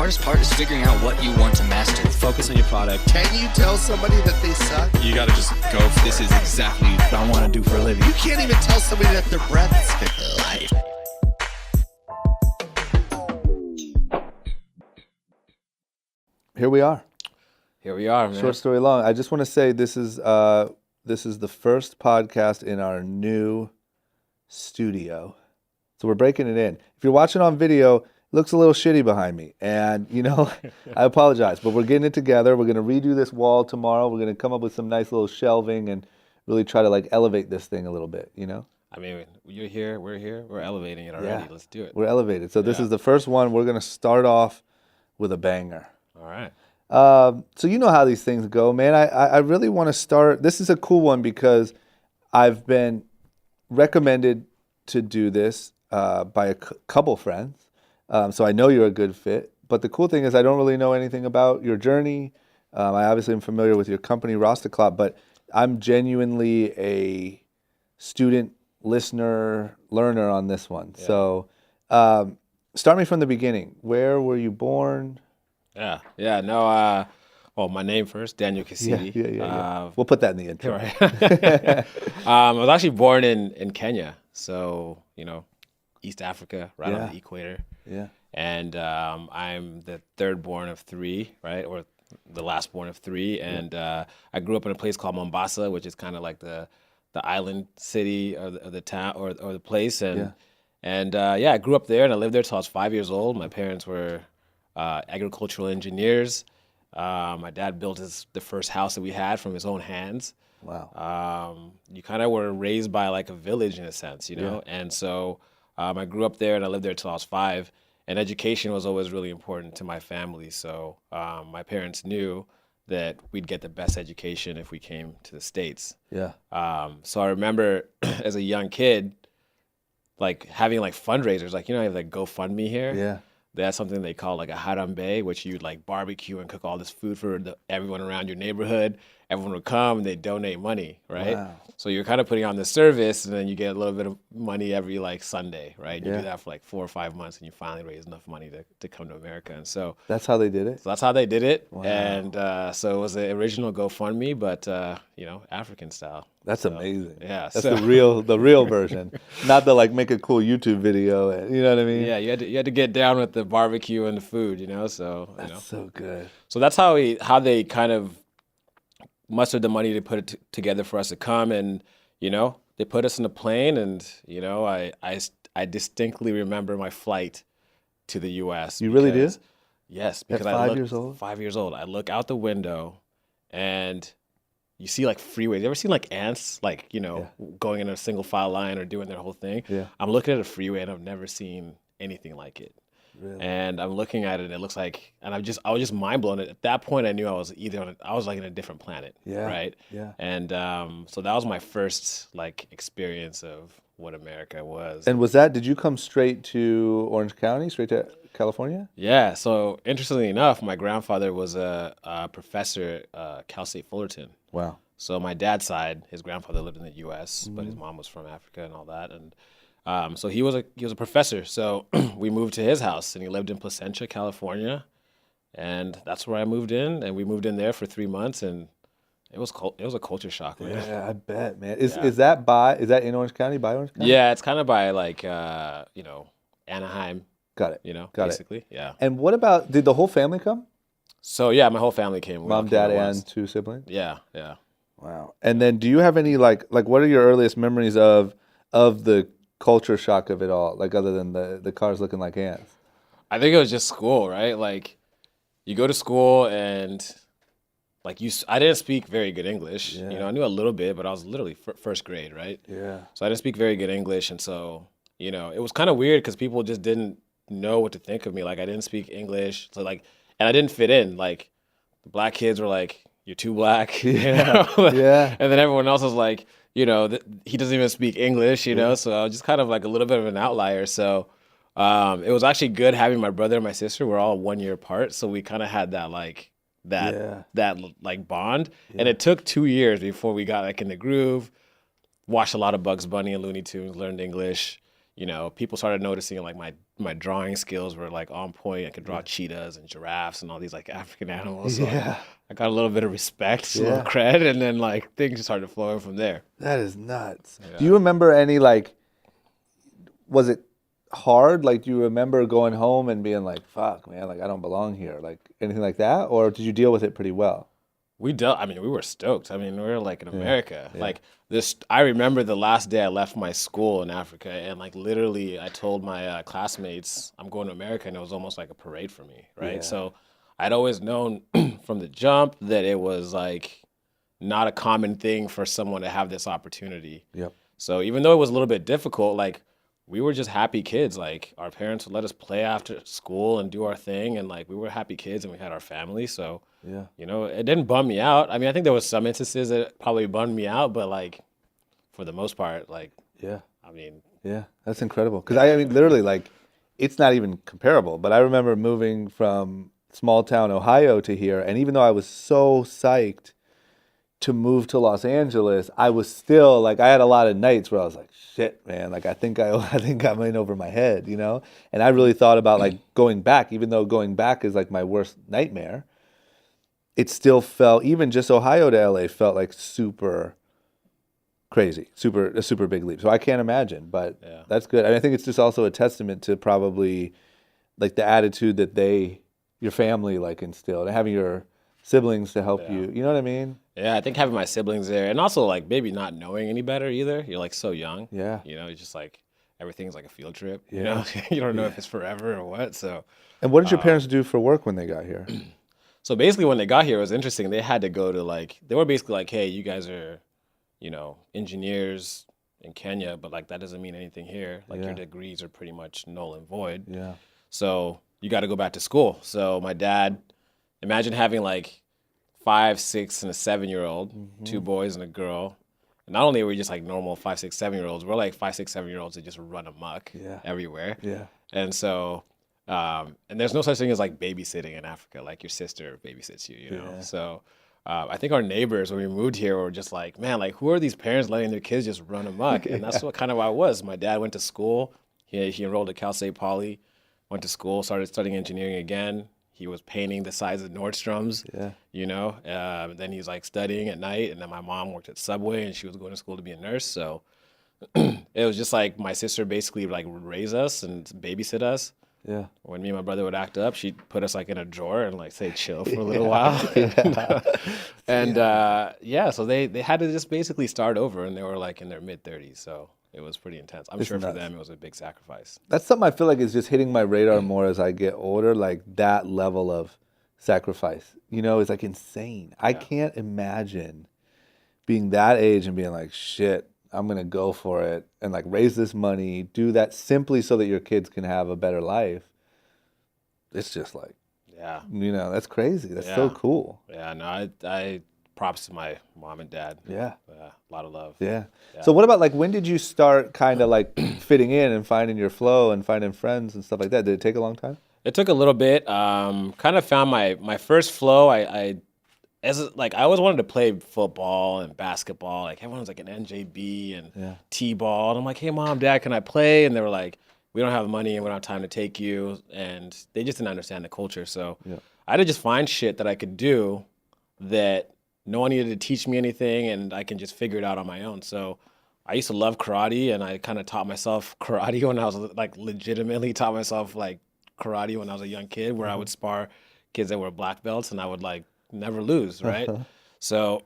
hardest part is figuring out what you want to master. Focus on your product. Can you tell somebody that they suck? You gotta just go, this is exactly what I want to do for a living. You can't even tell somebody that their breath is life. Here we are. Here we are, man. Short story long. I just want to say this is the first podcast in our new studio. So we're breaking it in. If you're watching on video, it looks a little shitty behind me. And, I apologize. But we're getting it together. We're going to redo this wall tomorrow. We're going to come up with some nice little shelving and really try to elevate this thing a little bit, I mean, you're here, we're elevating it already. Yeah. Let's do it. We're elevated. So this is the first one. We're going to start off with a banger. All right. So you know how these things go, man. I really want to start. This is a cool one because I've been recommended to do this by a couple friends. So I know you're a good fit. But the cool thing is I don't really know anything about your journey. I obviously am familiar with your company, Rasta Club, but I'm genuinely a student, listener, learner on this one. Yeah. So start me from the beginning. Where were you born? Well, my name first, Daniel Kasidi. Yeah. We'll put that in the intro. Right. I was actually born in Kenya, so, East Africa, right on the equator. Yeah. And I'm the third born of three, right, or the last born of three. And I grew up in a place called Mombasa, which is kind of like the island city of the town or the place. And I grew up there, and I lived there till I was 5 years old. My parents were agricultural engineers. My dad built the first house that we had from his own hands. Wow. You kind of were raised by like a village in a sense, And so I grew up there and I lived there till I was 5. And education was always really important to my family. So my parents knew that we'd get the best education if we came to the States. Yeah. So I remember as a young kid, having fundraisers, you have GoFundMe here. Yeah. That's something they call a harambe, which you'd barbecue and cook all this food for everyone around your neighborhood. Everyone would come and they donate money, right? Wow. So you're kind of putting on the service, and then you get a little bit of money every Sunday, right? You do that for 4 or 5 months, and you finally raise enough money to come to America. And so that's how they did it. So that's how they did it. Wow. And so it was the original GoFundMe, but African style. That's amazing. Yeah, that's the real version, not the make a cool YouTube video. You know what I mean? Yeah, you had to get down with the barbecue and the food, So that's so good. So that's how they kind of mustered the money to put it together for us to come, and they put us in a plane, and I distinctly remember my flight to the U.S. You really did? Yes, because at 5 years old. 5 years old. I look out the window, and you see freeways. You ever seen ants going in a single file line or doing their whole thing? Yeah. I'm looking at a freeway and I've never seen anything like it. Really? And I'm looking at it and it looks and I was just mind blown. At that point I knew I was in a different planet. Yeah. Right? Yeah. And so that was my first experience of what America was. And did you come straight to Orange County, straight to California? Yeah. So interestingly enough, my grandfather was a professor at Cal State Fullerton. Wow. So my dad's side, his grandfather lived in the U.S., but his mom was from Africa and all that. And so he was a professor. So we moved to his house, and he lived in Placentia, California, and that's where I moved in. And we moved in there for 3 months, and it was a culture shock, man. Yeah, I bet, man. Is that in Orange County, by Orange County? Yeah, it's kind of by Anaheim. Got it. Basically. Yeah. And what about? Did the whole family come? So yeah, my whole family came. Mom, dad, and 2 siblings. Yeah. Wow. And then, do you have any what are your earliest memories of the culture shock of it all? Other than the cars looking like ants. I think it was just school, right? You go to school and I didn't speak very good English. Yeah. I knew a little bit, but I was literally first grade, right? Yeah. So I didn't speak very good English, and so it was kind of weird because people just didn't know what to think of me. I didn't speak English, so and I didn't fit in. The black kids were like, "You're too black," Yeah. Yeah. And then everyone else was like, he doesn't even speak English, So I was just kind of a little bit of an outlier. So it was actually good having my brother and my sister. We're all 1 year apart, so we kind of had that bond. Yeah. And it took 2 years before we got in the groove. Watched a lot of Bugs Bunny and Looney Tunes, learned English. you know, people started noticing like my drawing skills were like on point. I could draw cheetahs and giraffes and all these like African animals. So I got a little bit of respect, a little cred, and then like things just started flowing from there. That is nuts. Do you remember any like? Was it hard? Like, do you remember going home and being like, "Fuck, man, like I don't belong here," like anything like that, or did you deal with it pretty well? I mean, we were stoked. I mean, we were like in America. Like this, I remember the last day I left my school in Africa, and like literally, I told my classmates I'm going to America, and it was almost like a parade for me, right? Yeah. So I'd always known from the jump that it was like not a common thing for someone to have this opportunity. Yep. So even though it was a little bit difficult, like we were just happy kids. Like our parents would let us play after school and do our thing, and like we were happy kids, and we had our family. So you know, it didn't bum me out. I mean, I think there was some instances that probably bummed me out, but like for the most part, like I mean, that's incredible. Because I mean, literally, like it's not even comparable. But I remember moving from small town Ohio to here, and even though I was so psyched to move to Los Angeles, I was still like, I had a lot of nights where I was like, shit, man, like I think I'm in over my head, you know? And I really thought about like going back, even though going back is like my worst nightmare. It still felt, even just Ohio to LA felt like super crazy, a super big leap. So I can't imagine, but that's good. And I think it's just also a testament to probably like the attitude that your family like instilled, and having your siblings to help you. You know what I mean? Yeah, I think having my siblings there, and also like maybe not knowing any better either. You're like so young. Yeah. You know, it's just like everything's like a field trip. You know, you don't know if it's forever or what. So. And what did your parents do for work when they got here? So basically, when they got here, it was interesting. They had to go to like, they were basically like, hey, you guys are, you know, engineers in Kenya, but like that doesn't mean anything here. Like your degrees are pretty much null and void. Yeah. So you got to go back to school. So my dad, imagine having like 5, 6, and a 7-year-old, 2 boys and a girl. And not only are we just like normal 5, 6, 7-year-olds, we're like 5, 6, 7-year-olds that just run amok everywhere. Yeah. And so, and there's no such thing as like babysitting in Africa. Like your sister babysits you, you know? So I think our neighbors, when we moved here, were just like, man, like who are these parents letting their kids just run amok? And that's what kind of I was. My dad went to school. He enrolled at Cal State Poly, went to school, started studying engineering again. He was painting the sides of Nordstrom's, you know? Then he was like studying at night. And then my mom worked at Subway, and she was going to school to be a nurse. So it was just like my sister basically like would raise us and babysit us. Yeah. When me and my brother would act up, she'd put us like in a drawer and like say chill for a little while. So they had to just basically start over, and they were like in their mid-30s. So it was pretty intense. I'm sure for them it was a big sacrifice. That's something I feel like is just hitting my radar more as I get older, like that level of sacrifice. You know, it's like insane. I can't imagine being that age and being like, shit, I'm going to go for it and like raise this money, do that simply so that your kids can have a better life. It's just like, you know, that's crazy. That's so cool. Yeah, no, I props to my mom and dad. Yeah. A lot of love. Yeah. So what about like, when did you start kind of like fitting in and finding your flow and finding friends and stuff like that? Did it take a long time? It took a little bit. Kind of found my first flow. I always wanted to play football and basketball. Like everyone was like an NJB and T-ball. And I'm like, hey, Mom, Dad, can I play? And they were like, we don't have money and we don't have time to take you. And they just didn't understand the culture. So I had to just find shit that I could do that no one needed to teach me anything, and I can just figure it out on my own. So I used to love karate, and I kind of taught myself karate when I was like legitimately taught myself like karate when I was a young kid, where I would spar kids that were black belts, and I would like never lose, right? So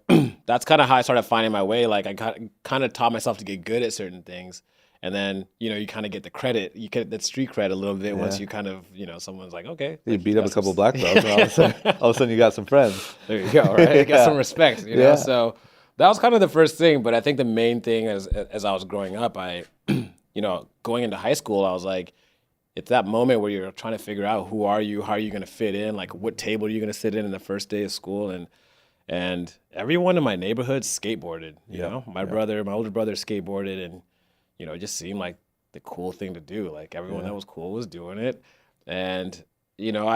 that's kind of how I started finding my way. Like I kind of taught myself to get good at certain things. And then, you know, you kind of get the credit, you get that street cred a little bit once you kind of, you know, someone's like, okay. You beat up a couple black belts, and all of a sudden you got some friends. There you go, right? You got some respect, you know? So that was kind of the first thing. But I think the main thing as I was growing up, you know, going into high school, I was like, it's that moment where you're trying to figure out who are you, how are you going to fit in, like what table are you going to sit in the first day of school. And everyone in my neighborhood skateboarded, you know? My older brother skateboarded, and you know, it just seemed like the cool thing to do. Like everyone that was cool was doing it. And, you know,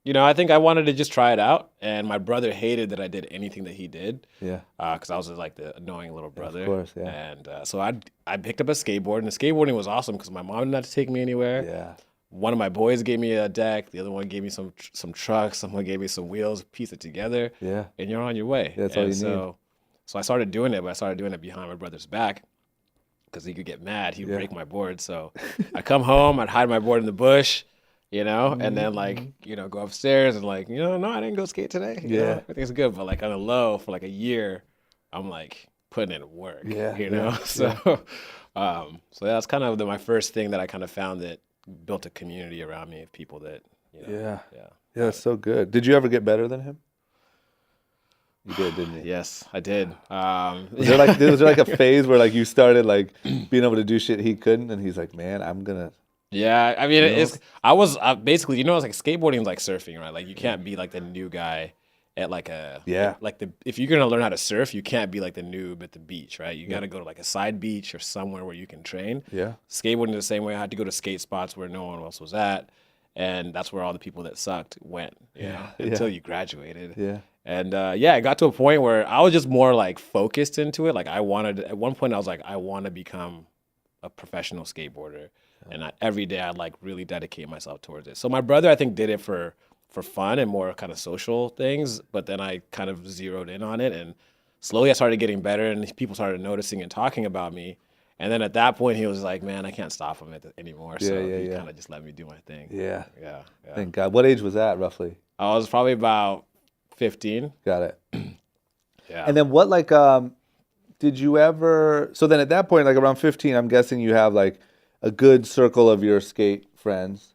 I think I wanted to just try it out, and my brother hated that I did anything that he did. Yeah. Because I was like the annoying little brother. Of course, yeah. And so I picked up a skateboard, and the skateboarding was awesome because my mom didn't have to take me anywhere. Yeah. One of my boys gave me a deck. The other one gave me some trucks. Someone gave me some wheels. Piece it together. Yeah. And you're on your way. That's all you need. So I started doing it, but I started doing it behind my brother's back because he could get mad. He would break my board. So I come home, I'd hide my board in the bush, and then go upstairs and no, I didn't go skate today. Yeah. Everything's good. But like on the low for like a year, I'm like putting in work. Yeah. So that's kind of my first thing that I kind of found that built a community around me of people that, Yeah, that's so good. Did you ever get better than him? You did, didn't you? Yes, I did. Was there like a phase where like you started like being able to do shit he couldn't, and he's like, man, I'm gonna. Yeah, I mean, I was basically, it's like skateboarding is like surfing, right? Like you can't be like the new guy at like if you're gonna learn how to surf, you can't be like the noob at the beach, right? You got to go to like a side beach or somewhere where you can train. Yeah. Skateboarding is the same way. I had to go to skate spots where no one else was at, and that's where all the people that sucked went. Until you graduated. Yeah. And it got to a point where I was just more like focused into it. Like at one point I was like, I want to become a professional skateboarder. And every day I'd like really dedicate myself towards it. So my brother, I think, did it for fun and more kind of social things. But then I kind of zeroed in on it. And slowly I started getting better and people started noticing and talking about me. And then at that point he was like, man, I can't stop him anymore. So he kind of just let me do my thing. Yeah. Yeah. Thank God. What age was that roughly? I was probably about 15. Got it. Yeah. And then what did you ever, so then at that point, like around 15, I'm guessing you have like a good circle of your skate friends.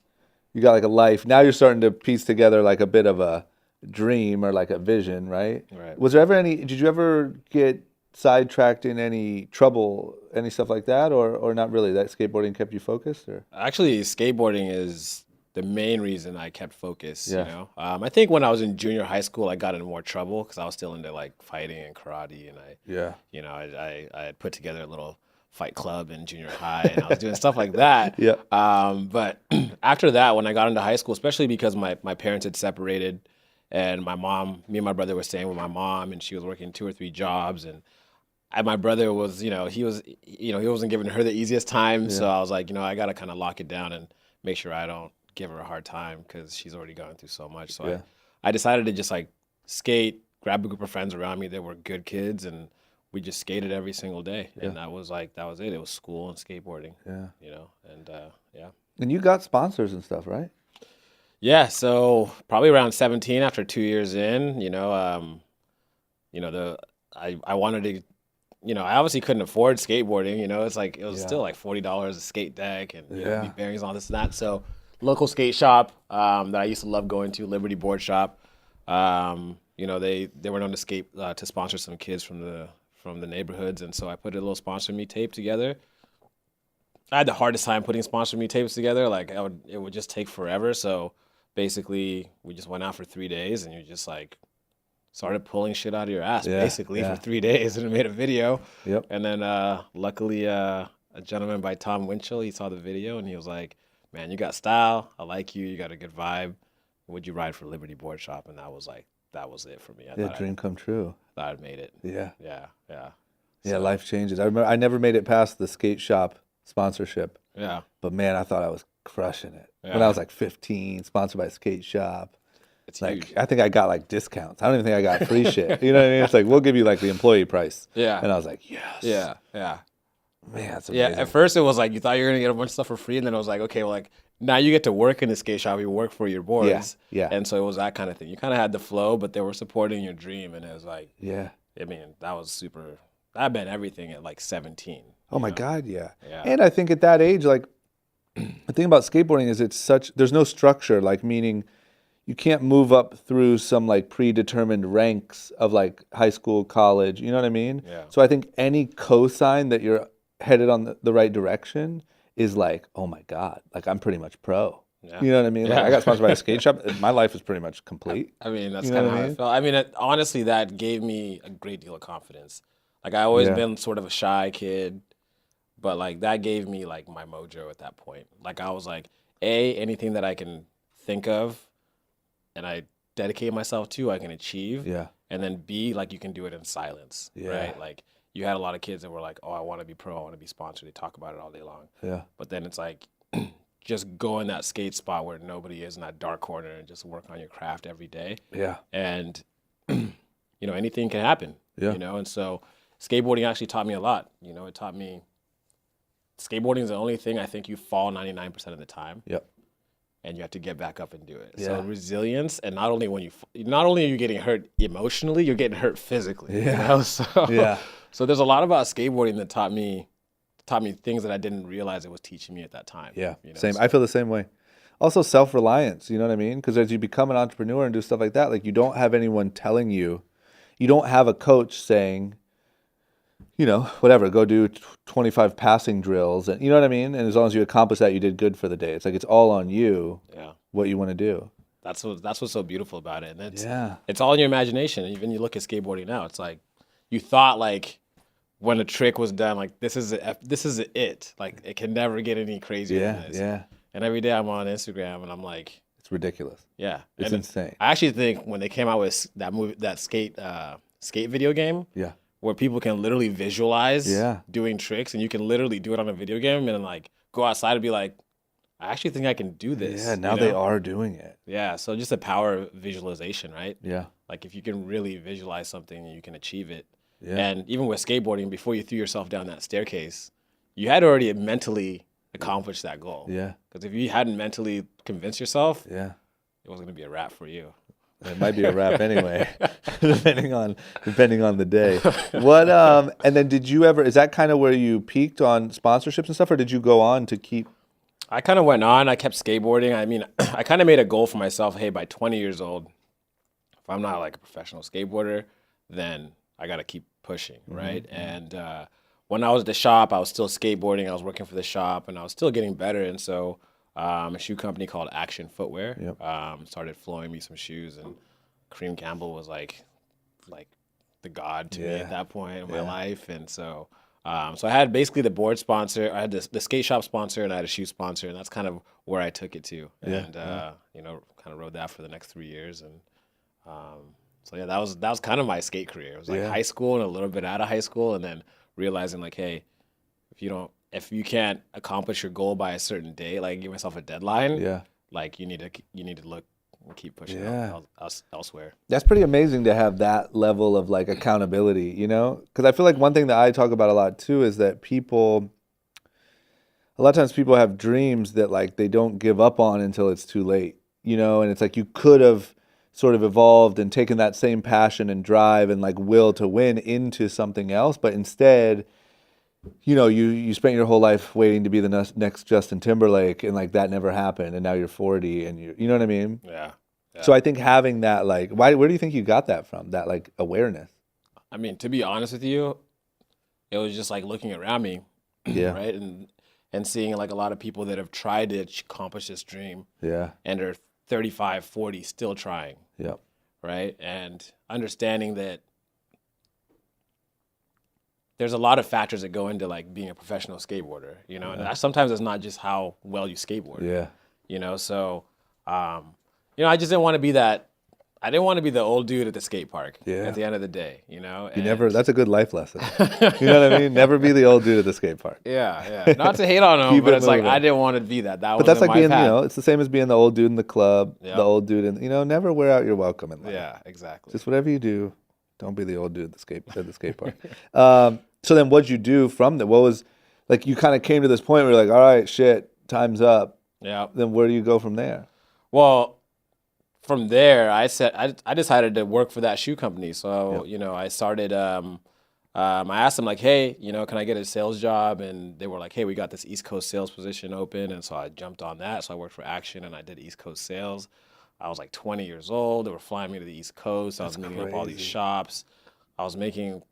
You got like a life. Now you're starting to piece together like a bit of a dream or like a vision, right? Right. Was there ever did you ever get sidetracked in any trouble, any stuff like that, or not really? That skateboarding kept you focused? Or? Actually, skateboarding is the main reason I kept focused. I think when I was in junior high school, I got in more trouble because I was still into like fighting and karate, and I had put together a little fight club in junior high, and I was doing stuff like that. Yeah. But after that, when I got into high school, especially because my parents had separated, and me and my brother were staying with my mom, and she was working 2 or 3 jobs, and my brother was, he wasn't giving her the easiest time, so I was like, I got to kind of lock it down and make sure I don't give her a hard time because she's already gone through so much. So I decided to just like skate, grab a group of friends around me that were good kids, and we just skated every single day. And that was it. It was school and skateboarding. And you got sponsors and stuff, right? Yeah. So probably around 17, after 2 years in, I wanted to. I obviously couldn't afford skateboarding. It's like it was still like $40 a skate deck and bearings and all this and that. So local skate shop that I used to love going to, Liberty Board Shop. They were known to sponsor some kids from the neighborhoods, and so I put a little sponsor me tape together. I had the hardest time putting sponsor me tapes together. Like it would just take forever. So basically, we just went out for 3 days, and you just like started pulling shit out of your ass for 3 days, and made a video. Yep. And then luckily, a gentleman by Tom Winchell, he saw the video, and he was like, man, you got style. I like you. You got a good vibe. Would you ride for Liberty Board Shop? And that was it for me. Dream come true. Thought I'd made it. Yeah. So, life changes. I remember I never made it past the skate shop sponsorship. Yeah. But man, I thought I was crushing it. Yeah. When I was like 15, sponsored by a skate shop. It's like huge. I think I got like discounts. I don't even think I got free shit. You know what I mean? It's like, we'll give you like the employee price. Yeah. And I was like, yes. Yeah. Man, that's amazing. Yeah, at first it was like you thought you were gonna get a bunch of stuff for free, and then it was like, okay, well, like now you get to work in the skate shop, you work for your boards. Yeah. And so it was that kind of thing. You kind of had the flow, but they were supporting your dream, and it was like, yeah. I mean, that meant everything at like 17. Oh my God, yeah. Yeah. And I think at that age, like the thing about skateboarding is there's no structure, like meaning you can't move up through some like predetermined ranks of like high school, college, you know what I mean? Yeah. So I think any cosign that you're headed on the right direction is like, oh my God, like I'm pretty much pro. Yeah. You know what I mean? Like I got sponsored by a skate shop. My life is pretty much complete. I mean, that's You know kind of what I how I mean? felt. I mean, honestly, that gave me a great deal of confidence. Like I always been sort of a shy kid, but like that gave me like my mojo at that point. Like I was like, anything that I can think of, and I dedicate myself to, I can achieve. Yeah. And then B, like you can do it in silence, Yeah. right? Like you had a lot of kids that were like, oh, I want to be pro, I want to be sponsored. They talk about it all day long. Yeah. But then it's like, just go in that skate spot where nobody is in that dark corner and just work on your craft every day. Yeah. And, anything can happen, Yeah. And so skateboarding actually taught me a lot. It taught me skateboarding is the only thing I think you fall 99% of the time. Yep. And you have to get back up and do it. Yeah. So resilience, and not only are you getting hurt emotionally, you're getting hurt physically. Yeah. So, Yeah. so there's a lot about skateboarding that taught me things that I didn't realize it was teaching me at that time. Yeah. So, I feel the same way. Also self-reliance, you know what I mean? Because as you become an entrepreneur and do stuff like that, like you don't have anyone telling you, you don't have a coach saying, whatever, go do 25 passing drills. And you know what I mean? And as long as you accomplish that, you did good for the day. It's like, it's all on you, what you want to do. That's what's so beautiful about it. And it's all in your imagination. And even you look at skateboarding now, it's like, you thought like when a trick was done, like this is it. Like it can never get any crazier than this. Yeah. And every day I'm on Instagram and I'm like, it's ridiculous. Yeah. It's insane. I actually think when they came out with that skate video game, where people can literally visualize doing tricks, and you can literally do it on a video game and like go outside and be like, I actually think I can do this. Yeah, now they are doing it. Yeah, so just the power of visualization, right? Yeah. Like if you can really visualize something, you can achieve it. Yeah. And even with skateboarding, before you threw yourself down that staircase, you had already mentally accomplished that goal. Yeah. Because if you hadn't mentally convinced yourself, it wasn't gonna be a wrap for you. It might be a wrap anyway, depending on the day. What and then is that kind of where you peaked on sponsorships and stuff, or did you go on to keep? I kind of went on. I kept skateboarding. I mean, I kind of made a goal for myself. Hey, by 20 years old, if I'm not like a professional skateboarder, then I got to keep pushing, right? And when I was at the shop, I was still skateboarding. I was working for the shop, and I was still getting better. And so a shoe company called Action Footwear started flowing me some shoes, and Kareem Campbell was like the god to me at that point in my life. And so so I had basically the board sponsor, I had the skate shop sponsor, and I had a shoe sponsor, and that's kind of where I took it to. And kind of rode that for the next 3 years. And so that was kind of my skate career. It was like high school and a little bit out of high school, and then realizing like, hey, if you can't accomplish your goal by a certain date, like give myself a deadline, like you need to look and keep pushing elsewhere. That's pretty amazing to have that level of like accountability, because I feel like one thing that I talk about a lot too is that a lot of times people have dreams that like they don't give up on until it's too late, and it's like you could have sort of evolved and taken that same passion and drive and like will to win into something else, but instead, you spent your whole life waiting to be the next Justin Timberlake, and like that never happened, and now you're 40 and you know what I mean? Yeah. So I think having that like, where do you think you got that from? That like awareness? I mean, to be honest with you, it was just like looking around me, right, and seeing like a lot of people that have tried to accomplish this dream, and are 35, 40 still trying, right, and understanding that there's a lot of factors that go into like being a professional skateboarder, and sometimes it's not just how well you skateboard. So I just didn't want to be that. I didn't want to be the old dude at the skate park at the end of the day, That's a good life lesson. You know what I mean? Never be the old dude at the skate park. Yeah. Not to hate on him, but it's like I didn't want to be that. But that's like being, it's the same as being the old dude in the club, the old dude in, never wear out your welcome in life. Yeah, exactly. Just whatever you do, don't be the old dude at the skate park. So then what'd you do from that? What was, like, you kind of came to this point where you're like, all right, shit, time's up. Yeah. Then where do you go from there? Well, from there, I decided to work for that shoe company. So, I started, I asked them like, hey, can I get a sales job? And they were like, hey, we got this East Coast sales position open. And so I jumped on that. So I worked for Action and I did East Coast sales. I was like 20 years old. They were flying me to the East Coast. I was meeting up all these shops. I was making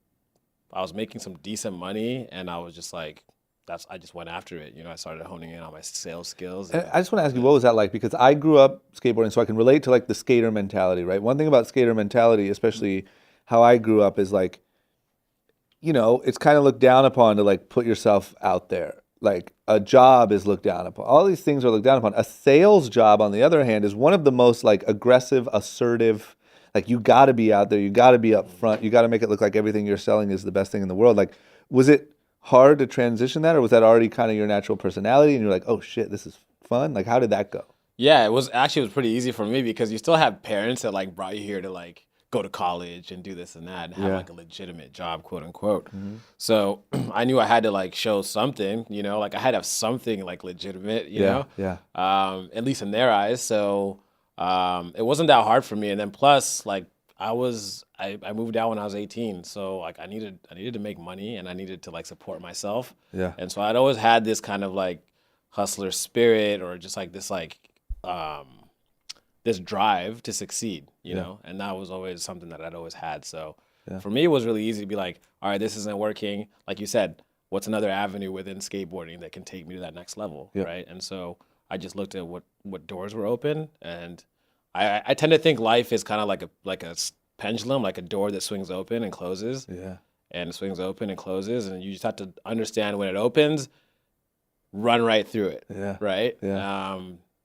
some decent money, and I was just like, I just went after it. I started honing in on my sales skills. And I just want to ask you, what was that like? Because I grew up skateboarding, so I can relate to like the skater mentality, right? One thing about skater mentality, especially how I grew up, is like, it's kind of looked down upon to like put yourself out there. like a job is looked down upon. All these things are looked down upon. A sales job, on the other hand, is one of the most like aggressive, assertive. Like you got to be out there. You got to be up front. You got to make it look like everything you're selling is the best thing in the world. Like, was it hard to transition that, or was that already kind of your natural personality? And you're like, oh shit, this is fun. Like, how did that go? Yeah, it was pretty easy for me because you still have parents that like brought you here to like go to college and do this and that and have like a legitimate job, quote unquote. So I knew I had to like show something, you know, like I had to have something like legitimate, you know, at least in their eyes. So it wasn't that hard for me. And then plus like I moved out when I was 18. So like I needed to make money and I needed to like support myself. Yeah. And so I'd always had this kind of like hustler spirit or just like this like, this drive to succeed, you know, and that was always something that I'd always had. So for me, it was really easy to be like, all right, this isn't working. Like you said, what's another avenue within skateboarding that can take me to that next level, right? And so I just looked at what doors were open, and I tend to think life is kind of like a pendulum, like a door that swings open and closes, and swings open and closes, and you just have to understand when it opens, run right through it, right?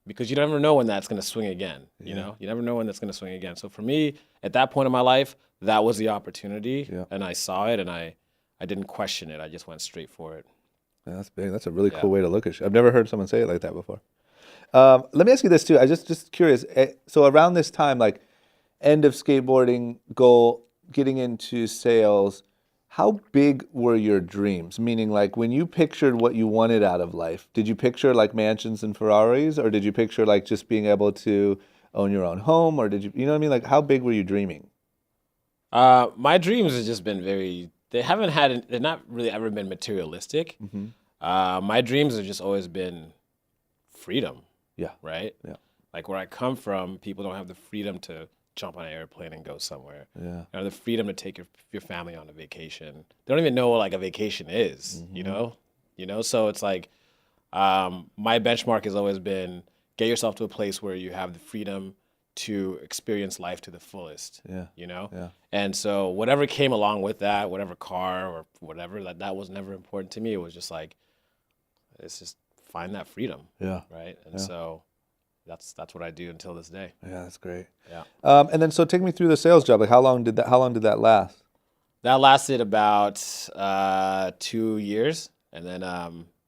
Because you never know when that's going to swing again. You know, you never know when that's going to swing again. So for me, at that point in my life, that was the opportunity, and I saw it, and I didn't question it. I just went straight for it. Yeah, that's big. That's a really cool way to look at shit. I've never heard someone say it like that before. Let me ask you this too. I just curious. So around this time, like end of skateboarding, goal, getting into sales. How big were your dreams? Meaning, like, when you pictured what you wanted out of life, did you picture, like, mansions and Ferraris? Or did you picture, like, just being able to own your own home? Or did you know what I mean? Like, how big were you dreaming? My dreams have just been they've not really ever been materialistic. My dreams have just always been freedom. Yeah. Right? Yeah. Like, where I come from, people don't have the freedom to jump on an airplane and go somewhere. You know, the freedom to take your family on a vacation. They don't even know what like a vacation is, you know? So it's like my benchmark has always been get yourself to a place where you have the freedom to experience life to the fullest. You know? And so whatever came along with that, whatever car or whatever, that was never important to me. It was just like it's just find that freedom. Right? And so that's what I do until this day. Yeah, that's great. Yeah. And then so take me through the sales job. Like how long did that last? That lasted about 2 years, and then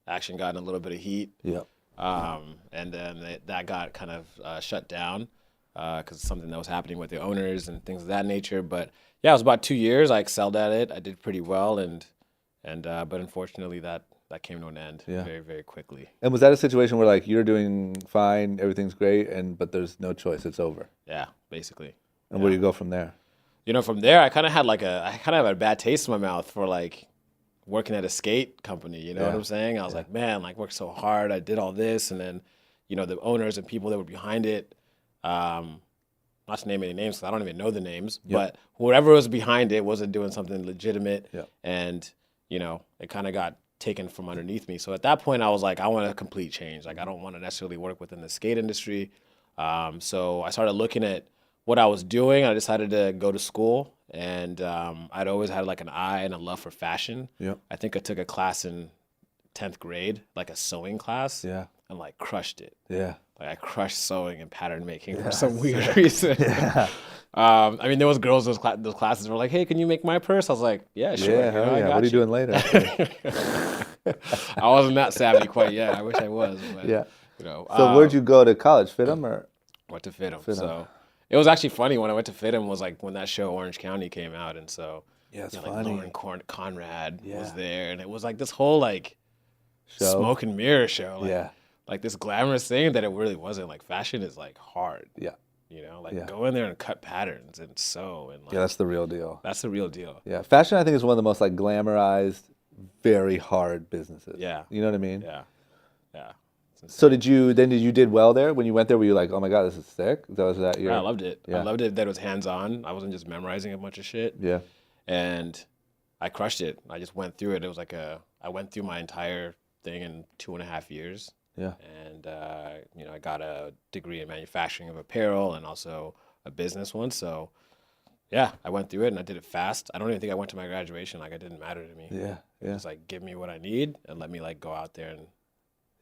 Action got in a little bit of heat. And then that got kind of shut down because something that was happening with the owners and things of that nature. But yeah, it was about 2 years. I excelled at it. I did pretty well, but unfortunately that came to an end very, very quickly. And was that a situation where like you're doing fine, everything's great, but there's no choice, it's over? Yeah, basically. And where do you go from there? You know, from there, I kind of had a bad taste in my mouth for like working at a skate company. You know what I'm saying? I was like, man, like worked so hard. I did all this, and then, you know, the owners and people that were behind it. Not to name any names, because I don't even know the names. But whoever was behind it wasn't doing something legitimate, and you know, it kind of got taken from underneath me. So at that point, I was like, I want a complete change. Like, I don't want to necessarily work within the skate industry. So I started looking at what I was doing. I decided to go to school, and I'd always had like an eye and a love for fashion. I think I took a class in 10th grade, like a sewing class, and like crushed it. Like I crushed sewing and pattern making for some weird reason. I mean, there was girls those classes were like, "Hey, can you make my purse?" I was like, "Yeah, sure." Yeah, I got what are you doing later? I wasn't that savvy quite yet. I wish I was. But, you know. So where'd you go to college? FITM or? Went to FITM. So it was actually funny when I went to FITM was like when that show Orange County came out, and so it's like funny. Lauren Conrad was there, and it was like this whole like smoke and mirror show. Like, like this glamorous thing that it really wasn't. Like fashion is like hard. You know, like go in there and cut patterns and sew and like, that's the real deal. That's the real deal. Yeah, fashion I think is one of the most like glamorized, very hard businesses. You know what I mean? Yeah. So did you did well there when you went there? Were you like, oh my god, this is sick? Was that year? I loved it. I loved it that it was hands on. I wasn't just memorizing a bunch of shit. And I crushed it. I just went through it. It was like I went through my entire thing in 2.5 years. And you know, I got a degree in manufacturing of apparel and also a business one. So yeah, I went through it and I did it fast. I don't even think I went to my graduation. Like, it didn't matter to me. Yeah, yeah, Just like give me what I need and let me like go out there and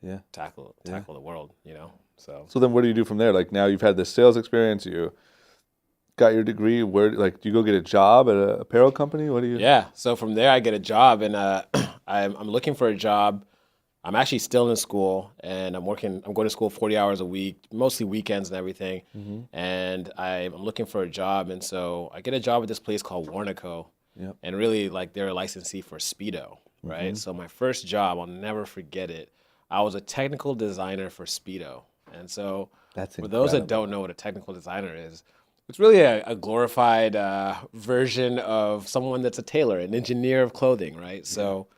yeah. tackle the world, you know? So So then what do you do from there? Like now you've had this sales experience, you got your degree. Where, like, do you go get a job at an apparel company? What do you? yeah, so from there I get a job and I'm looking for a job. I'm actually still in school and I'm going to school 40 hours a week, mostly weekends and everything. And I'm looking for a job. And so I get a job at this place called Warnaco. Yep. And really, like, they're a licensee for Speedo, right? So my first job, I'll never forget it. I was a technical designer for Speedo. And so That's for those that incredible. don't know what a technical designer is, it's really a glorified version of someone that's a tailor, an engineer of clothing, right? So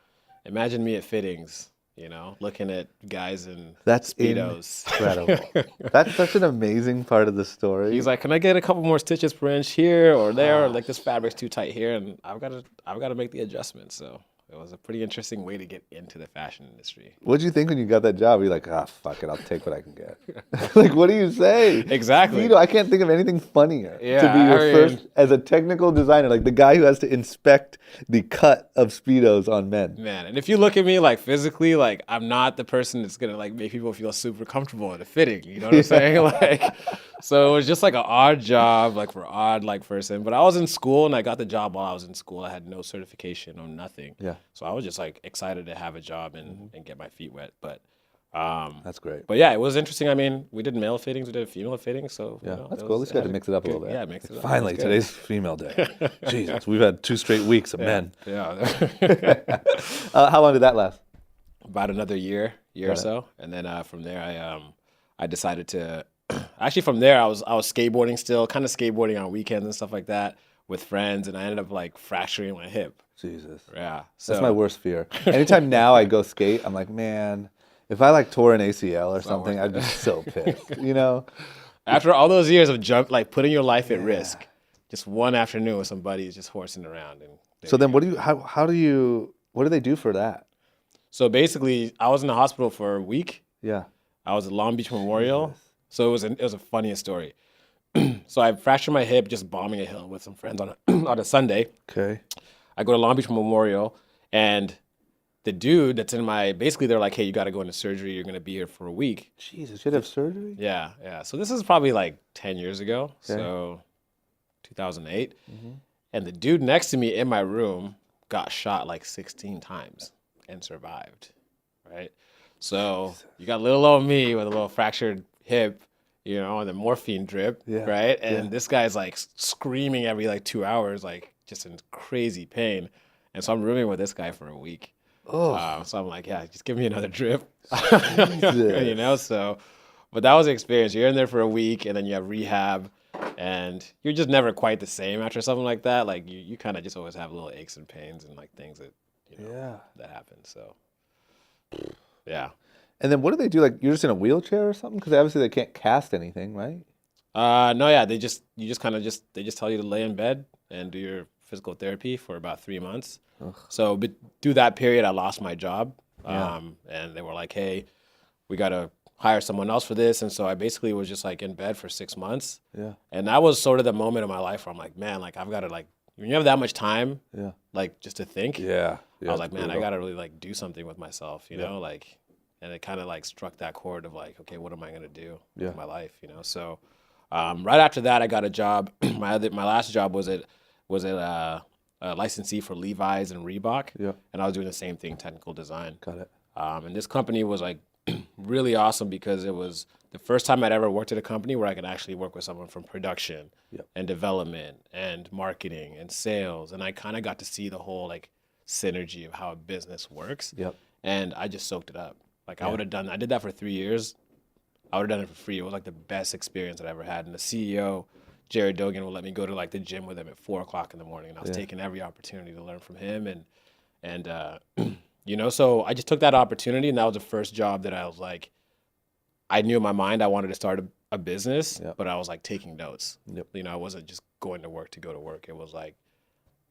imagine me at fittings, you know, looking at guys in That's Speedos. incredible. That's such an amazing part of the story. He's like, "Can I get a couple more stitches per inch here or there? Or like this fabric's too tight here," and I've got to make the adjustment. So it was a pretty interesting way to get into the fashion industry. What'd you think when you got that job? You're like, fuck it, I'll take what I can get. Like, what do you say? Exactly. I can't think of anything funnier Yeah, to be your I mean- first as a technical designer, like the guy who has to inspect the cut of Speedos on men. Man, and if you look at me like physically, like I'm not the person that's gonna like make people feel super comfortable in a fitting. You know what I'm saying? Like, so it was just like an odd job, like for odd like person. But I was in school and I got the job while I was in school. I had no certification or nothing. Yeah. So I was just like excited to have a job and get my feet wet. But That's great. but yeah, it was interesting. I mean, we did male fittings, we did female fittings. So Yeah, you know, that's it cool. At was- least you had to mix it up a little bit. Yeah, mix it up. Finally, It was good. today's female day. Jesus, we've had 2 straight weeks of men. Yeah. How long did that last? About another year or it. so, and then from there I decided to actually from there I was skateboarding still, kind of skateboarding on weekends and stuff like that with friends, and I ended up like fracturing my hip. Jesus. Yeah, so That's my worst fear. Anytime now I go skate, I'm like, man, if I like tore an ACL or something, I'd be so pissed, you know? after all those years of putting your life at risk, just one afternoon with some buddies just horsing around and So then what do they do for that? so basically I was in the hospital for a week. Yeah. I was at Long Beach Memorial. So it was a funniest story. So I fractured my hip just bombing a hill with some friends on on a Sunday. Okay. I go to Long Beach Memorial, and the dude that's basically they're like, hey, you got to go into surgery. You're going to be here for a week. Jesus, you had to have surgery? Yeah, yeah. So this is probably like 10 years ago. So 2008. And the dude next to me in my room got shot like 16 times and survived, right? So you got little old me with a little fractured hip, you know, and the morphine drip, right? And this guy's like screaming every like 2 hours, like just in crazy pain. And so I'm rooming with this guy for a week. Oh, So I'm like, yeah, just give me another drip. Jesus. You know, so, but that was the experience. You're in there for a week and then you have rehab and you're just never quite the same after something like that. Like you kind of just always have little aches and pains and like things that, you know, that happen. So, yeah. And then what do they do? Like, you're just in a wheelchair or something? Because obviously they can't cast anything, right? No, yeah, they just tell you to lay in bed and do your physical therapy for about 3 months. So, but through that period, I lost my job. And they were like, hey, we got to hire someone else for this. And so I basically was just like in bed for 6 months. Yeah. And that was sort of the moment in my life where I'm like, man, like I've got to like, when you have that much time, Yeah. like just to think, Yeah. I was like, man, I got to really like do something with myself, you know, like, and it kind of like struck that chord of like, okay, what am I going to do with my life, you know? So right after that, I got a job. My last job was at a licensee for Levi's and Reebok. Yeah. And I was doing the same thing, technical design. Got it. And this company was like really awesome because it was the first time I'd ever worked at a company where I could actually work with someone from production and development and marketing and sales. And I kind of got to see the whole like synergy of how a business works. Yep. And I just soaked it up. Like I did that for 3 years. I would have done it for free. It was like the best experience that I ever had. And the CEO, Jared Dogan, would let me go to like the gym with him at 4:00 in the morning. And I was taking every opportunity to learn from him. And you know, so I just took that opportunity, and that was the first job that I was like, I knew in my mind I wanted to start a business, but I was like taking notes. Yep. You know, I wasn't just going to work to go to work. It was like,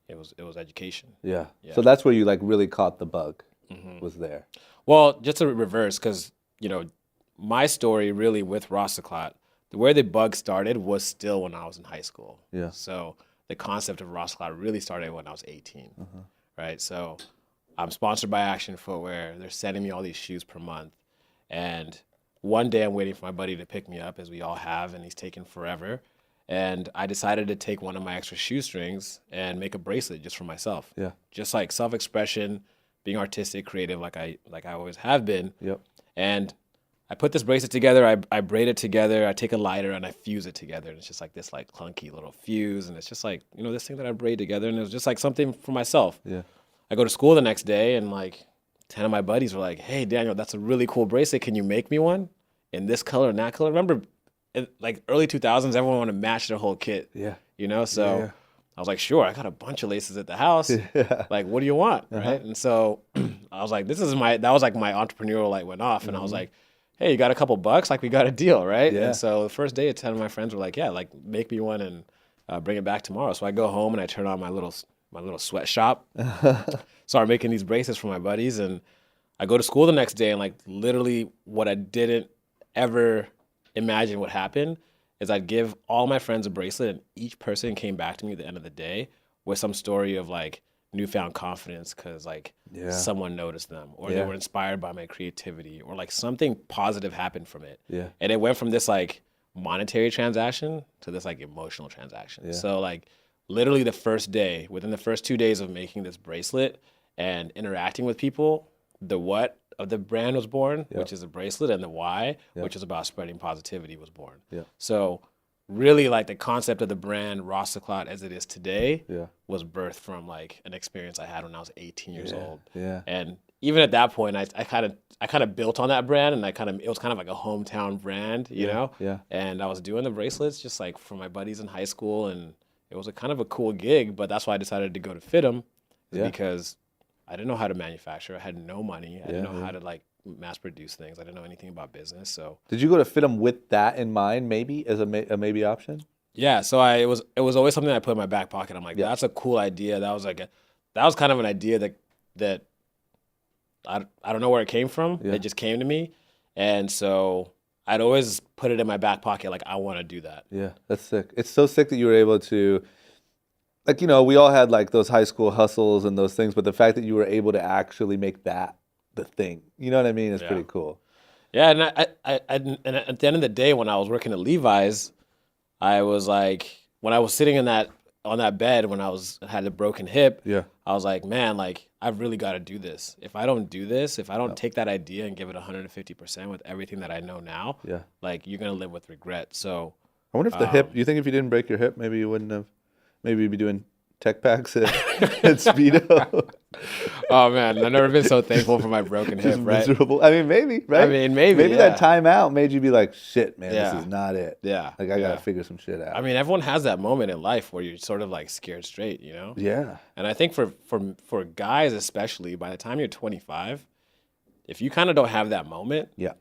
it was education. Yeah. So that's where you like really caught the bug, was there. Well, just to reverse, because, you know, my story really with Rossiclot, where the bug started was still when I was in high school. Yeah. So the concept of Rasta Cloud really started when I was 18, right? So I'm sponsored by Action Footwear. They're sending me all these shoes per month. And one day I'm waiting for my buddy to pick me up, as we all have, and he's taking forever. And I decided to take one of my extra shoestrings and make a bracelet just for myself. Yeah. Just like self-expression, being artistic, creative, like I always have been. Yep. And I put this bracelet together, I braid it together, I take a lighter and I fuse it together. And it's just like this like clunky little fuse. And it's just like, you know, this thing that I braid together. And it was just like something for myself. Yeah. I go to school the next day and like 10 of my buddies were like, hey, Daniel, that's a really cool bracelet. Can you make me one in this color and that color? Remember, in like early 2000s, everyone wanted to match their whole kit. Yeah. You know, so Yeah. I was like, sure, I got a bunch of laces at the house. Yeah. Like, what do you want? Right. And so I was like, that was like my entrepreneurial light went off. And I was like, hey, you got a couple bucks? Like, we got a deal, right? Yeah. And so the first day, 10 of my friends were like, yeah, like make me one and bring it back tomorrow. So I go home and I turn on my little sweatshop, start making these bracelets for my buddies. And I go to school the next day and like literally what I didn't ever imagine would happen is I'd give all my friends a bracelet and each person came back to me at the end of the day with some story of like newfound confidence because like someone noticed them or they were inspired by my creativity or like something positive happened from it. Yeah. And it went from this like monetary transaction to this like emotional transaction. Yeah. So like literally the first day, within the first 2 days of making this bracelet and interacting with people, the what of the brand was born, which is a bracelet, and the why, which is about spreading positivity, was born. Yeah. So really like the concept of the brand Rasta Cloud as it is today was birthed from like an experience I had when I was 18 years old. Yeah. And even at that point, I kind of built on that brand, and it was kind of like a hometown brand, you know? Yeah. And I was doing the bracelets just like for my buddies in high school, and it was a kind of a cool gig, but that's why I decided to go to FITM, because I didn't know how to manufacture. I had no money. I didn't know how to like mass produce things. I didn't know anything about business. So did you go to FITM with that in mind, maybe as a maybe option? yeah. So it was always something I put in my back pocket. I'm like, that's a cool idea. That was kind of an idea that I don't know where it came from. Yeah. It just came to me, and so I'd always put it in my back pocket. Like I want to do that. Yeah, that's sick. It's so sick that you were able to. Like, you know, we all had like those high school hustles and those things, but the fact that you were able to actually make that the thing, you know what I mean? It's pretty cool. Yeah, and and at the end of the day, when I was working at Levi's, I was like, when I was sitting on that bed when I had a broken hip, I was like, man, like I've really got to do this. If I don't do this, if I don't take that idea and give it 150% with everything that I know now, like you're gonna live with regret. So I wonder if the hip. You think if you didn't break your hip, maybe you wouldn't have. Maybe you'd be doing tech packs at Speedo. Oh man, I've never been so thankful for my broken hip, right? Miserable. I mean, maybe, right? I mean, maybe that timeout made you be like, shit, man, Yeah. this is not it. Yeah. Like I gotta figure some shit out. I mean, everyone has that moment in life where you're sort of like scared straight, you know? Yeah. And I think for guys especially, by the time you're 25, if you kind of don't have that moment, Yeah.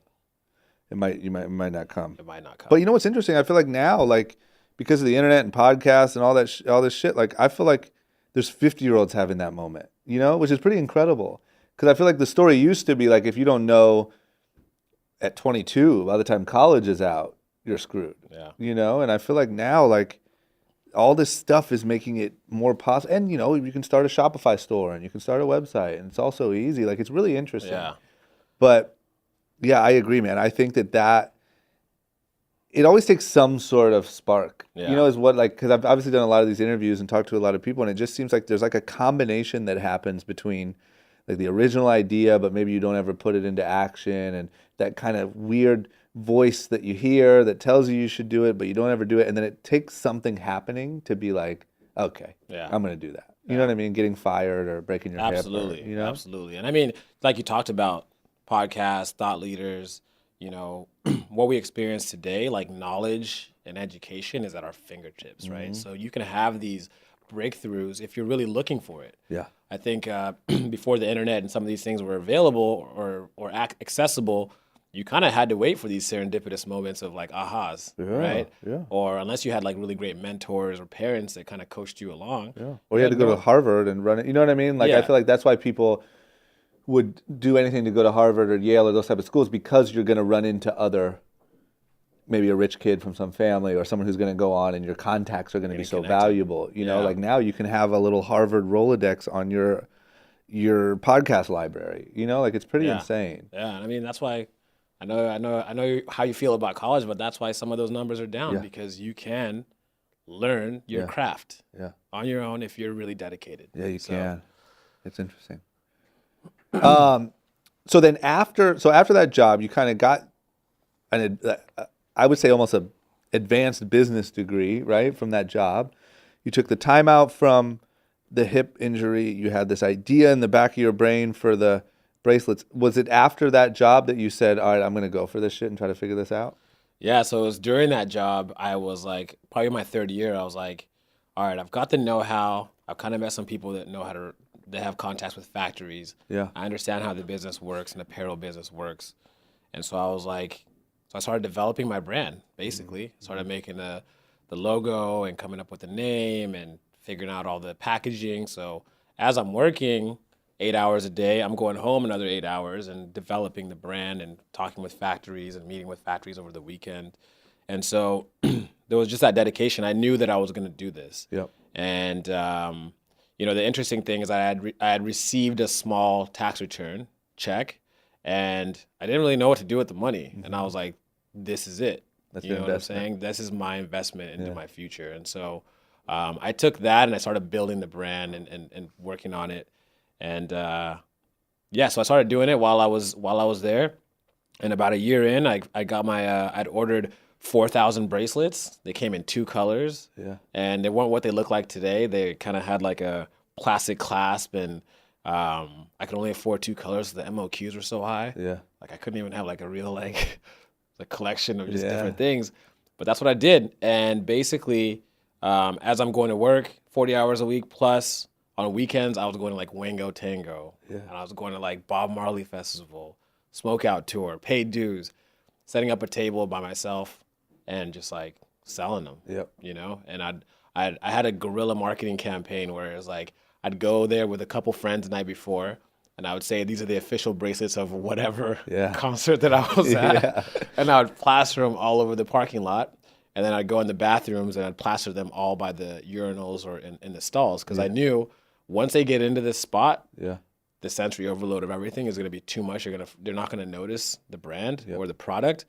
It might not come. it might not come. But you know what's interesting? I feel like now, like because of the internet and podcasts and all that, all this shit, like I feel like there's 50-year-olds having that moment, you know, which is pretty incredible. Because I feel like the story used to be like, if you don't know at 22, by the time college is out, you're screwed. Yeah. You know, and I feel like now, like all this stuff is making it more possible. And you know, you can start a Shopify store and you can start a website, and it's all so easy. Like it's really interesting. Yeah. But yeah, I agree, man. I think that it always takes some sort of spark, Yeah. you know, is what, like, because I've obviously done a lot of these interviews and talked to a lot of people, and it just seems like there's like a combination that happens between like the original idea, but maybe you don't ever put it into action, and that kind of weird voice that you hear that tells you should do it, but you don't ever do it, and then it takes something happening to be like, okay, I'm going to do that. You know what I mean? Getting fired or breaking your Absolutely. hip. Or, you know? Absolutely. And I mean, like you talked about podcasts, thought leaders, you know, what we experience today, like knowledge and education is at our fingertips, right? So you can have these breakthroughs if you're really looking for it. Yeah. I think before the internet and some of these things were available or accessible, you kind of had to wait for these serendipitous moments of like ahas, right? Yeah. Or unless you had like really great mentors or parents that kind of coached you along. Yeah. Or you had to go to Harvard and run it. You know what I mean? Like I feel like that's why people would do anything to go to Harvard or Yale or those type of schools, because you're going to run into other maybe a rich kid from some family or someone who's going to go on, and your contacts are going to be so valuable. You know, like now you can have a little Harvard Rolodex on your podcast library. You know, like it's pretty insane. Yeah, I mean that's why I know how you feel about college, but that's why some of those numbers are down because you can learn your craft on your own if you're really dedicated. Yeah, you can. It's interesting. So then after that job, you kind of got I would say almost a advanced business degree, right? From that job, you took the time out from the hip injury. You had this idea in the back of your brain for the bracelets. Was it after that job that you said, all right, I'm going to go for this shit and try to figure this out? Yeah, so it was during that job, I was like, probably my third year, I was like, all right, I've got the know-how. I've kind of met some people that know how to, they have contacts with factories. Yeah. I understand how the business works and apparel business works. And so I was like, so I started developing my brand, basically. Started making the logo and coming up with the name and figuring out all the packaging. So as I'm working 8 hours a day, I'm going home another 8 hours and developing the brand and talking with factories and meeting with factories over the weekend. And so there was just that dedication. I knew that I was going to do this. Yep. And, you know, the interesting thing is I had received a small tax return check, and I didn't really know what to do with the money. And I was like, this is it. That's you know what I'm saying? This is my investment into my future. And so I took that and I started building the brand and working on it. And so I started doing it while I was there. And about a year in, I got my I'd ordered 4,000 bracelets. They came in 2 colors. Yeah. And they weren't what they look like today. They kind of had like a plastic clasp, and I could only afford 2 colors. So the MOQs were so high. Yeah. Like I couldn't even have like a real like a collection of just different things. But that's what I did. And basically, as I'm going to work 40 hours a week plus, on weekends, I was going to like Wango Tango. Yeah. And I was going to like Bob Marley Festival, Smokeout Tour, paid dues, setting up a table by myself and just like selling them. Yep. You know? And I had a guerrilla marketing campaign where it was like, I'd go there with a couple friends the night before, and I would say, these are the official bracelets of whatever concert that I was at. And I would plaster them all over the parking lot. And then I'd go in the bathrooms and I'd plaster them all by the urinals or in the stalls. Because I knew once they get into this spot, the sensory overload of everything is going to be too much. They're not going to notice the brand or the product.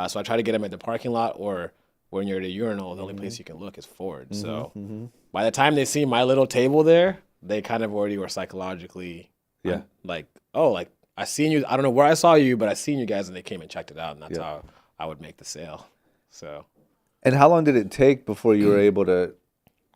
So I try to get them at the parking lot, or when you're at a urinal, the only place you can look is forward. So by the time they see my little table there, they kind of already were psychologically like, oh, like I seen you. I don't know where I saw you, but I seen you guys, and they came and checked it out, and that's how I would make the sale. So. And how long did it take before you were able to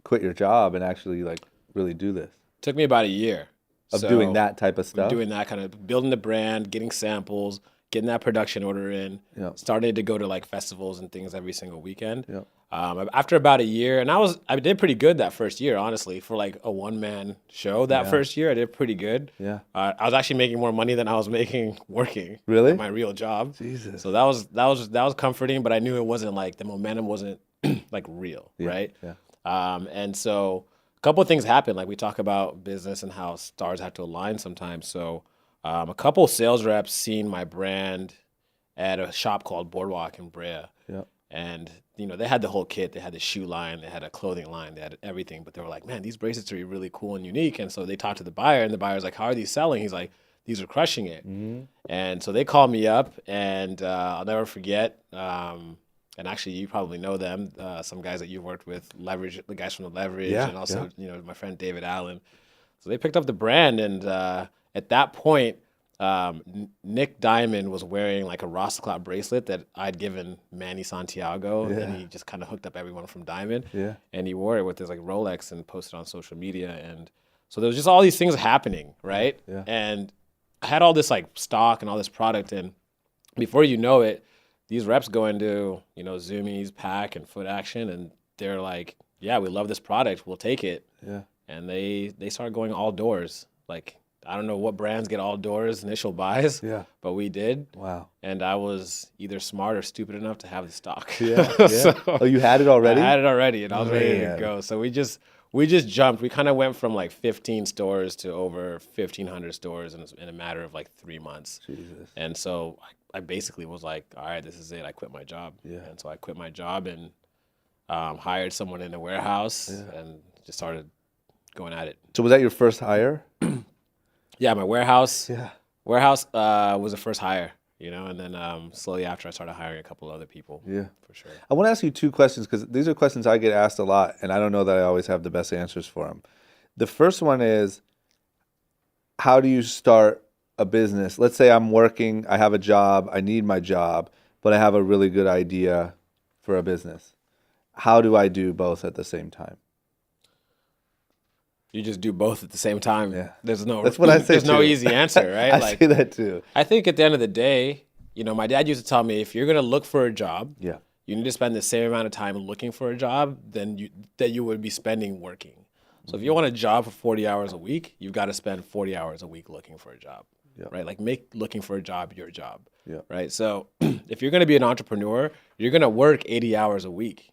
quit your job and actually like really do this? It took me about a year of doing that type of stuff. Doing that kind of building the brand, getting samples, getting that production order in. Started to go to like festivals and things every single weekend. After about a year, and I did pretty good that first year, honestly, for like a one-man show. That first year, I did pretty good. I was actually making more money than I was making working. Really? At my real job. Jesus. So that was comforting, but I knew it wasn't like the momentum wasn't like real, right? And so a couple of things happened. Like we talk about business and how stars have to align sometimes. So a couple of sales reps seen my brand at a shop called Boardwalk in Brea. And, you know, they had the whole kit. They had the shoe line. They had a clothing line. They had everything. But they were like, man, these bracelets are really cool and unique. And so they talked to the buyer, and the buyer's like, how are these selling? He's like, these are crushing it. And so they called me up, and I'll never forget. And actually, you probably know them, some guys that you've worked with, Leverage, the guys from the Leverage, and also, you know, my friend David Allen. So they picked up the brand, and at that point, Nick Diamond was wearing like a Rasta Clout bracelet that I'd given Manny Santiago, and he just kind of hooked up everyone from Diamond. And he wore it with his like Rolex and posted on social media. And so there was just all these things happening, right? And I had all this like stock and all this product, and before you know it, these reps go into, you know, Zoomies, Pack, and Foot Action, and they're like, yeah, we love this product, we'll take it. And they started going all doors. Like, I don't know what brands get all doors initial buys, but we did. Wow. And I was either smart or stupid enough to have the stock. So, oh, you had it already? I had it already, and I was ready to go. So we we just jumped. We kind of went from like 15 stores to over 1,500 stores in a matter of like 3 months. Jesus. And so I basically was like, all right, this is it. I quit my job. Yeah. And so I quit my job and hired someone in a warehouse and just started going at it. So was that your first hire? Yeah, my warehouse. Yeah. Warehouse was the first hire, you know, and then slowly after I started hiring a couple other people. Yeah. For sure. I want to ask you 2 questions because these are questions I get asked a lot, and I don't know that I always have the best answers for them. The first one is, how do you start a business? Let's say I'm working, I have a job, I need my job, but I have a really good idea for a business. How do I do both at the same time? You just do both at the same time. Yeah. There's no. That's what I say There's no too. easy answer, right? I say that too. I think at the end of the day, you know, my dad used to tell me, if you're gonna look for a job, Yeah. you need to spend the same amount of time looking for a job that you would be spending working. So if you want a job for 40 hours a week, you've got to spend 40 hours a week looking for a job, right? Like make looking for a job your job, right? So if you're going to be an entrepreneur, you're going to work 80 hours a week,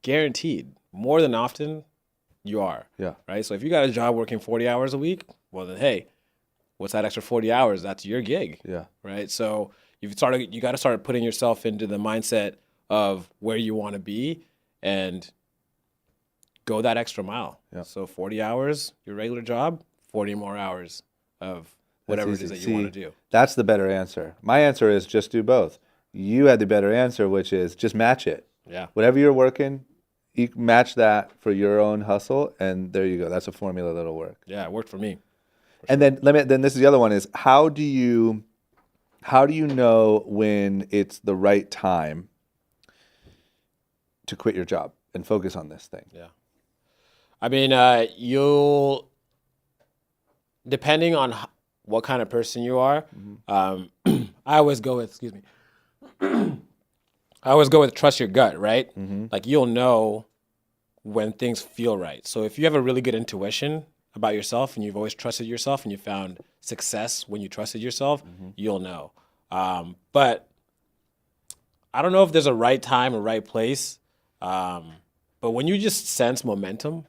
guaranteed. More than often, you are, right? So if you got a job working 40 hours a week, well then, hey, what's that extra 40 hours? That's your gig, right? So you got to start putting yourself into the mindset of where you want to be and go that extra mile. So 40 hours, your regular job, 40 more hours of whatever it is that you want to do. That's the better answer. My answer is just do both. You had the better answer, which is just match it. Yeah. Whatever you're working, you match that for your own hustle, and there you go. That's a formula that'll work. Yeah, it worked for me. And then then this is the other one is how do you know when it's the right time to quit your job and focus on this thing? Yeah. I mean, you'll, depending on what kind of person you are, I always go with, I always go with trust your gut, right? Like you'll know when things feel right. So if you have a really good intuition about yourself and you've always trusted yourself and you found success when you trusted yourself, you'll know. But I don't know if there's a right time or right place. But when you just sense momentum,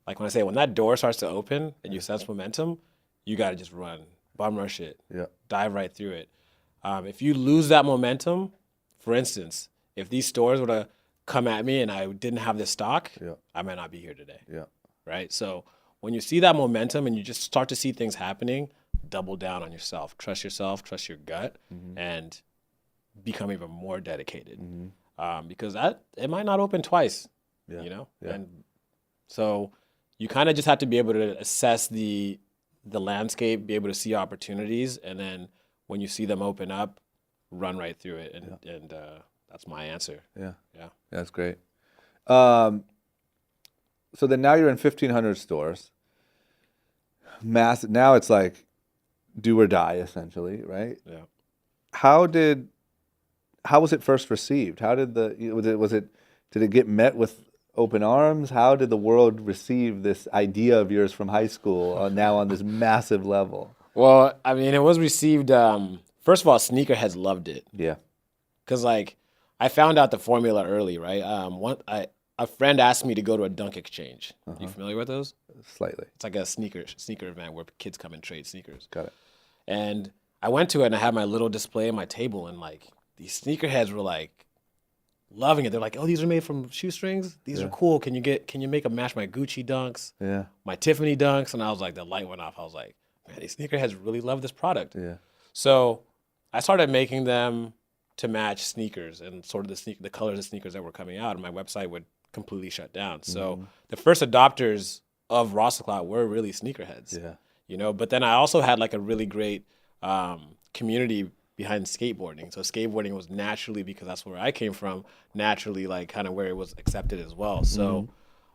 like when I say when that door starts to open and you sense momentum, you got to just run, bum rush it, dive right through it. If you lose that momentum, for instance, if these stores were to come at me and I didn't have this stock, I might not be here today. Right? So when you see that momentum and you just start to see things happening, double down on yourself, trust your gut, and become even more dedicated. Because it might not open twice, you know? And so you kind of just have to be able to assess the landscape, be able to see opportunities, and then when you see them open up, run right through it. And that's my answer. Yeah. That's great. So then now you're in 1,500 stores. Massive. Now it's like do or die, essentially, right? Yeah. How was it first received? How did did it get met with open arms? How did the world receive this idea of yours from high school now on this massive level? Well, I mean, it was received, first of all, sneakerheads loved it. Yeah. Because, like, I found out the formula early, right? A friend asked me to go to a dunk exchange. You familiar with those? Slightly. It's like a sneaker event where kids come and trade sneakers. Got it. And I went to it and I had my little display on my table, and like these sneakerheads were like loving it. They're like, "Oh, these are made from shoestrings. These are cool. Can you make them match my Gucci dunks? Yeah. My Tiffany dunks?" And I was like, the light went off. I was like, man, these sneakerheads really love this product. Yeah. So I started making them to match sneakers and sort of the colors of sneakers that were coming out, and my website would completely shut down. So the first adopters of Rostoclat were really sneakerheads. Yeah. You know, but then I also had like a really great community behind skateboarding. So skateboarding was naturally, because that's where I came from, naturally like kind of where it was accepted as well. So,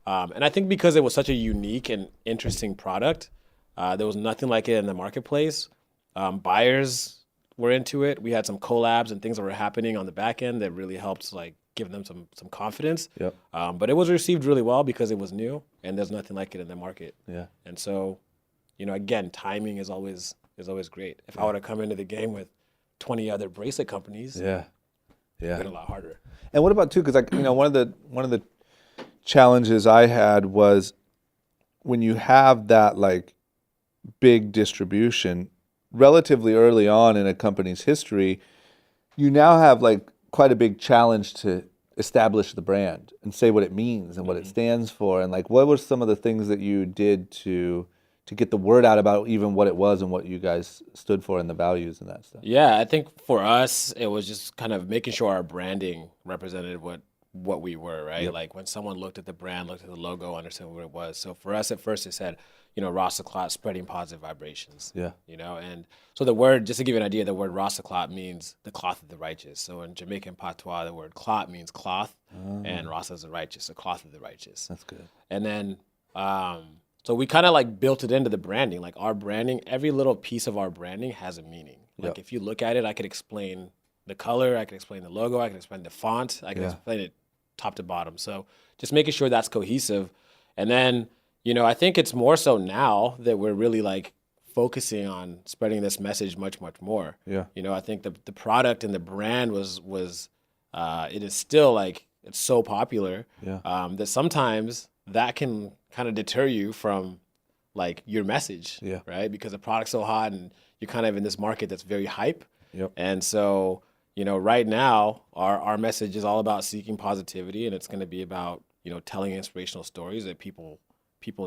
and I think because it was such a unique and interesting product, there was nothing like it in the marketplace. Buyers were into it. We had some collabs and things that were happening on the back end that really helped like give them some confidence. Yep. But it was received really well because it was new and there's nothing like it in the market. Yeah. And so, you know, again, timing is always great. If I would have come into the game with 20 other bracelet companies, it would have been a lot harder. And what about too? Because one of the challenges I had was when you have that like big distribution relatively early on in a company's history, you now have like quite a big challenge to establish the brand and say what it means and what it stands for. And like, what were some of the things that you did to get the word out about even what it was and what you guys stood for and the values and that stuff? Yeah, I think for us, it was just kind of making sure our branding represented what we were, right? Yep. Like when someone looked at the brand, looked at the logo, understood what it was. So for us at first, it said, Rasa Clot, spreading positive vibrations. Yeah. And so the word, just to give you an idea, the word Rasa Clot means the cloth of the righteous. So in Jamaican patois, the word clot means cloth, and Rasa is the righteous, the cloth of the righteous. That's good. And then, so we kind of like built it into the branding. Like our branding, every little piece of our branding has a meaning. Like if you look at it, I could explain the color, I could explain the logo, I could explain the font, I could explain it top to bottom. So just making sure that's cohesive. And then, I think it's more so now that we're really like focusing on spreading this message much, much more. Yeah. I think the product and the brand was it is still like, it's so popular that sometimes that can kind of deter you from like your message, right? Because the product's so hot and you're kind of in this market that's very hype. Yep. And so, right now our message is all about seeking positivity, and it's going to be about, telling inspirational stories that people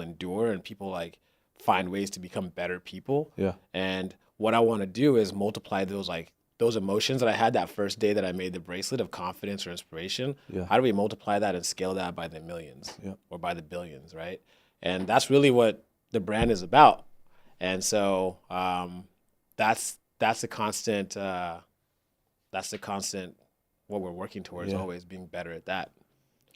endure and people like find ways to become better people. Yeah. And what I want to do is multiply those emotions that I had that first day that I made the bracelet of confidence or inspiration. Yeah. How do we multiply that and scale that by the millions or by the billions, right? And that's really what the brand is about. And so that's the constant what we're working towards, always being better at that.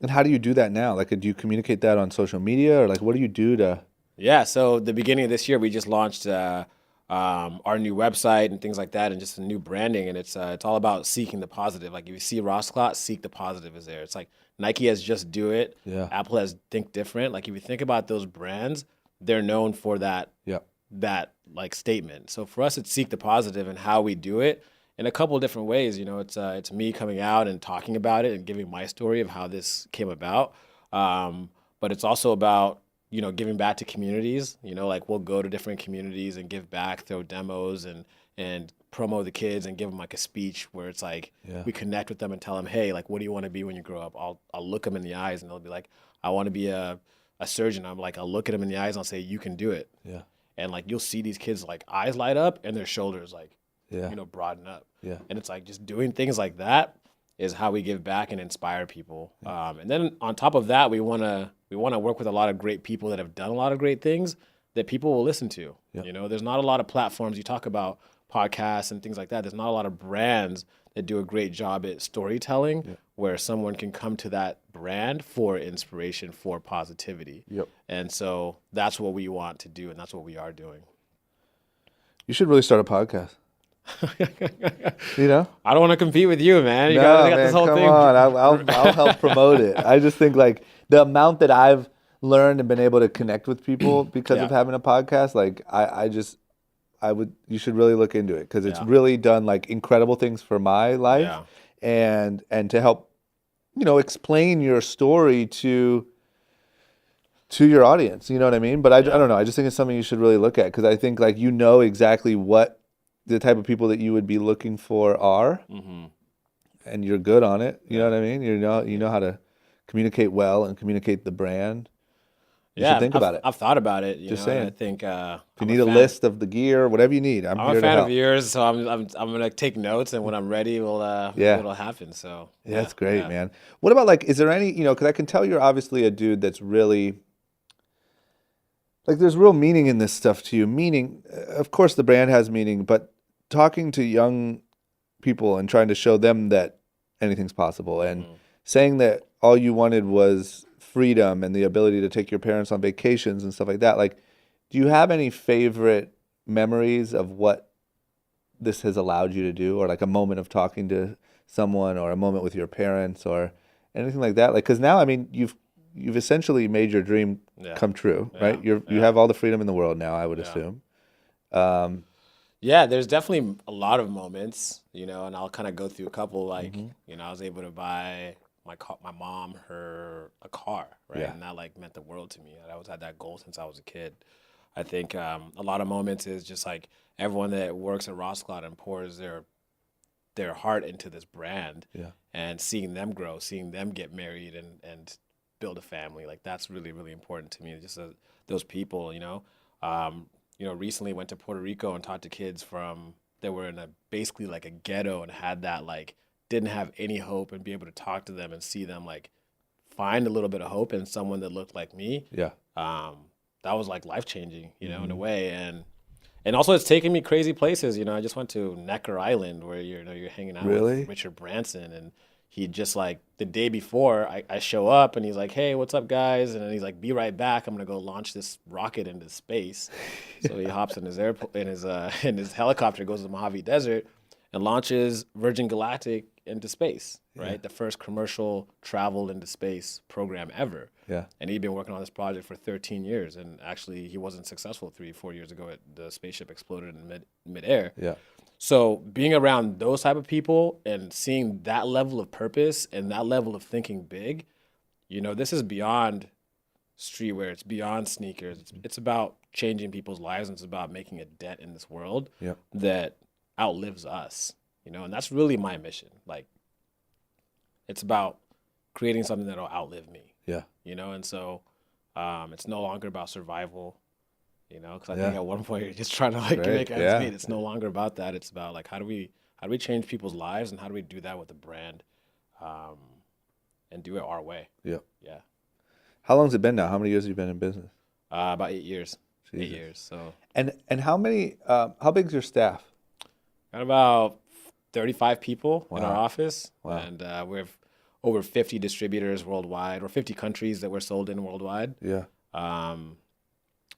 And how do you do that now? Like, do you communicate that on social media, or like, what do you do to? Yeah, so the beginning of this year, we just launched our new website and things like that, and just a new branding, and it's all about seeking the positive. Like if you see Rosclot, seek the positive is there. It's like Nike has Just Do It, Apple has Think Different. Like if you think about those brands, they're known for that like statement. So for us, it's seek the positive, and how we do it in a couple of different ways. It's me coming out and talking about it and giving my story of how this came about. But it's also about, giving back to communities. Like we'll go to different communities and give back, throw demos and promo the kids and give them like a speech where it's like we connect with them and tell them, hey, like, what do you want to be when you grow up? I'll look them in the eyes and they'll be like, I want to be a surgeon. I'm like, I'll look at them in the eyes and I'll say, you can do it. Yeah. And like you'll see these kids like eyes light up and their shoulders like broaden up. Yeah. And it's like just doing things like that is how we give back and inspire people. And then on top of that, we want to work with a lot of great people that have done a lot of great things that people will listen to. There's not a lot of platforms. You talk about podcasts and things like that. There's not a lot of brands that do a great job at storytelling where someone can come to that brand for inspiration, for positivity. And so that's what we want to do, and that's what we are doing. You should really start a podcast. I don't want to compete with you, man. You no, got man, this whole come thing. on. I'll help promote it. I just think like the amount that I've learned and been able to connect with people because of having a podcast, like you should really look into it because it's really done like incredible things for my life and to help, explain your story to your audience. You know what I mean? But I don't know. I just think it's something you should really look at because I think like exactly what the type of people that you would be looking for are, and you're good on it. You know what I mean? You know how to communicate well and communicate the brand. You should think about it. I've thought about it. Just saying. And I think if you need a list of the gear, whatever you need, I'm here a to fan help. of yours, so I'm gonna take notes, and when I'm ready, it'll happen. So that's great, man. What about like, is there any, because I can tell you're obviously a dude that's really. Like there's real meaning in this stuff to you. Meaning, of course, the brand has meaning, but talking to young people and trying to show them that anything's possible and saying that all you wanted was freedom and the ability to take your parents on vacations and stuff like that. Like, do you have any favorite memories of what this has allowed you to do, or like a moment of talking to someone or a moment with your parents or anything like that? Like, because now, I mean, you've essentially made your dream come true, right? You have all the freedom in the world now, I would assume. There's definitely a lot of moments, and I'll kind of go through a couple. Like, I was able to buy my mom a car, right? Yeah. And that like meant the world to me. I always had that goal since I was a kid. I think a lot of moments is just like everyone that works at Rosclot and pours their heart into this brand, Yeah. and seeing them grow, seeing them get married and build a family. Like that's really, really important to me. Just those people, recently went to Puerto Rico and talked to kids that were in basically like a ghetto and had that like, didn't have any hope, and be able to talk to them and see them like find a little bit of hope in someone that looked like me. Yeah. That was like life-changing, in a way. And also it's taken me crazy places. I just went to Necker Island where you're hanging out Really? with Richard Branson, and he just like the day before I show up and he's like, "Hey, what's up, guys?" And then he's like, "Be right back. I'm gonna go launch this rocket into space." So he hops in his in his helicopter, goes to the Mojave Desert, and launches Virgin Galactic into space. Right, Yeah. the first commercial travel into space program ever. Yeah. And he'd been working on this project for 13 years, and actually he wasn't successful 3-4 years ago. The spaceship exploded in midair. Yeah. So being around those type of people and seeing that level of purpose and that level of thinking big, this is beyond streetwear. It's beyond sneakers. It's about changing people's lives, and it's about making a dent in this world Yep. that outlives us. And that's really my mission. Like, it's about creating something that'll outlive me. Yeah. And so it's no longer about survival, because I Yeah. think at one point you're just trying to like Right. make ends Yeah. meet. It's no longer about that. It's about like how do we change people's lives, and how do we do that with a brand, and do it our way. Yeah. Yeah. How long's it been now? How many years have you been in business? About 8 years. Jesus. 8 years. So And how many? How big's your staff? got about 35 people in Wow. our office, Wow. and we have over 50 distributors worldwide, or 50 countries that we're sold in worldwide. Yeah.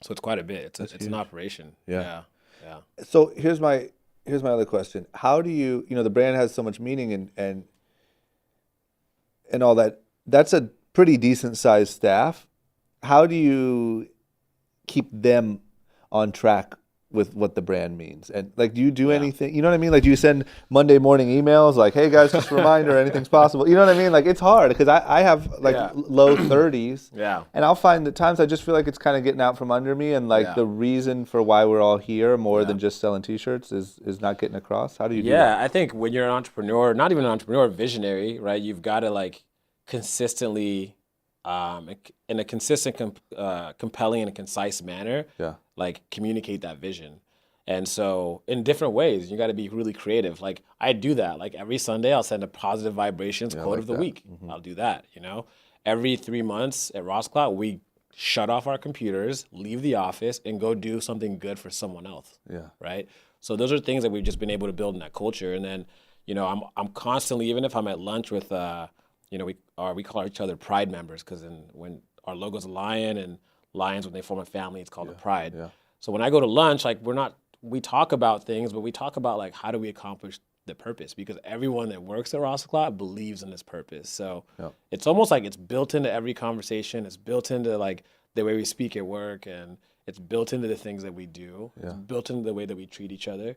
So it's quite a bit. It's huge. an operation. Yeah. Yeah. So here's my other question. How do you the brand has so much meaning and all that. That's a pretty decent sized staff. How do you keep them on track with what the brand means? And like, do you do anything? You know what I mean? Like, do you send Monday morning emails like, "Hey guys, just a reminder, anything's possible"? You know what I mean? Like, it's hard because I have like low 30s. Yeah. And I'll find that times I just feel like it's kind of getting out from under me, and like the reason for why we're all here more than just selling T-shirts is not getting across. How do you do that? Yeah, I think when you're an entrepreneur, not even an entrepreneur, visionary, right? You've got to like consistently, in a consistent, compelling and concise manner, like communicate that vision. And so in different ways, you got to be really creative. Like I do that. Like every Sunday, I'll send a positive vibrations quote like of the that. week. I'll do that. Every 3 months at Rosclot, we shut off our computers, leave the office, and go do something good for someone else. Yeah. Right. So those are things that we've just been able to build in that culture. And then, I'm constantly, even if I'm at lunch with, we call each other Pride members, because when our logo's a lion, and lions, when they form a family, it's called a Pride. Yeah. So when I go to lunch, like we talk about things, but we talk about like how do we accomplish the purpose, because everyone that works at Rosclot believes in this purpose. So it's almost like it's built into every conversation. It's built into like the way we speak at work, and it's built into the things that we do. It's built into the way that we treat each other.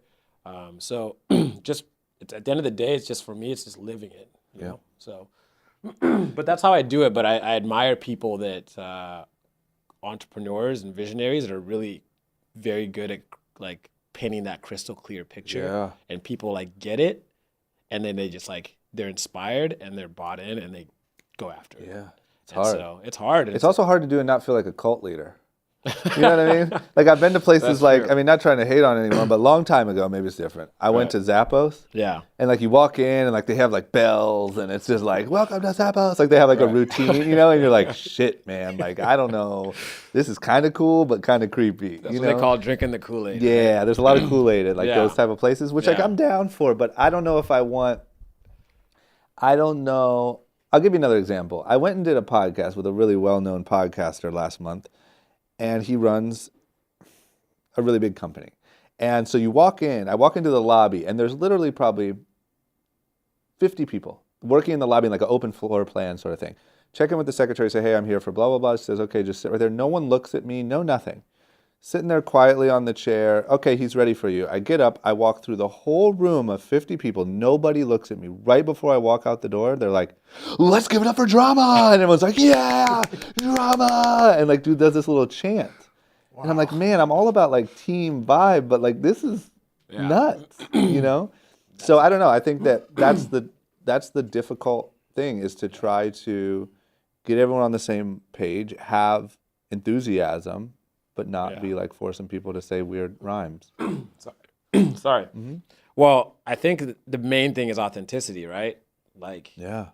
So just at the end of the day, it's just, for me, it's just living it. You know? So, but that's how I do it. But I admire people that entrepreneurs and visionaries that are really very good at like painting that crystal clear picture, and people like get it, and then they just like, they're inspired and they're bought in and they go after it. It's hard. So it's hard. It's also hard to do and not feel like a cult leader. You know what I mean? Like, I've been to places like, true. I mean, not trying to hate on anyone, but a long time ago, maybe it's different. I went to Zappos. Yeah. And like, you walk in and like, they have like bells, and it's just like, "Welcome to Zappos." Like, they have like a routine, and you're like, shit, man. Like, I don't know. This is kind of cool, but kind of creepy. That's what they call drinking the Kool-Aid. Yeah, there's a lot of Kool-Aid at like those type of places, which like I'm down for, but I don't know if I want. I don't know. I'll give you another example. I went and did a podcast with a really well-known podcaster last month, and he runs a really big company. And so I walk into the lobby, and there's literally probably 50 people working in the lobby in like an open floor plan sort of thing. Check in with the secretary, say, "Hey, I'm here for blah, blah, blah." She says, "Okay, just sit right there." No one looks at me, no nothing. sitting there quietly on the chair. Okay, he's ready for you. I get up, I walk through the whole room of 50 people. Nobody looks at me. Right before I walk out the door, they're like, let's give it up for drama. And everyone's like, yeah, drama. And like, dude does this little chant. Wow. And I'm like, man, I'm all about like team vibe, but like this is nuts, you know? So I don't know. I think that's the difficult thing, is to try to get everyone on the same page, have enthusiasm, but not be like forcing people to say weird rhymes. Sorry. Mm-hmm. Well, I think the main thing is authenticity, right? Like, no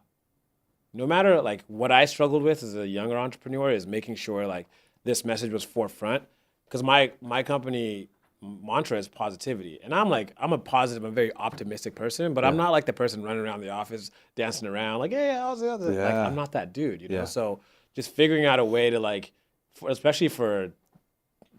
matter like what I struggled with as a younger entrepreneur is making sure like this message was forefront, because my company mantra is positivity, and I'm a very optimistic person, but I'm not like the person running around the office dancing around like, hey, how's the other? Like, I'm not that dude, you know. So just figuring out a way to like, especially for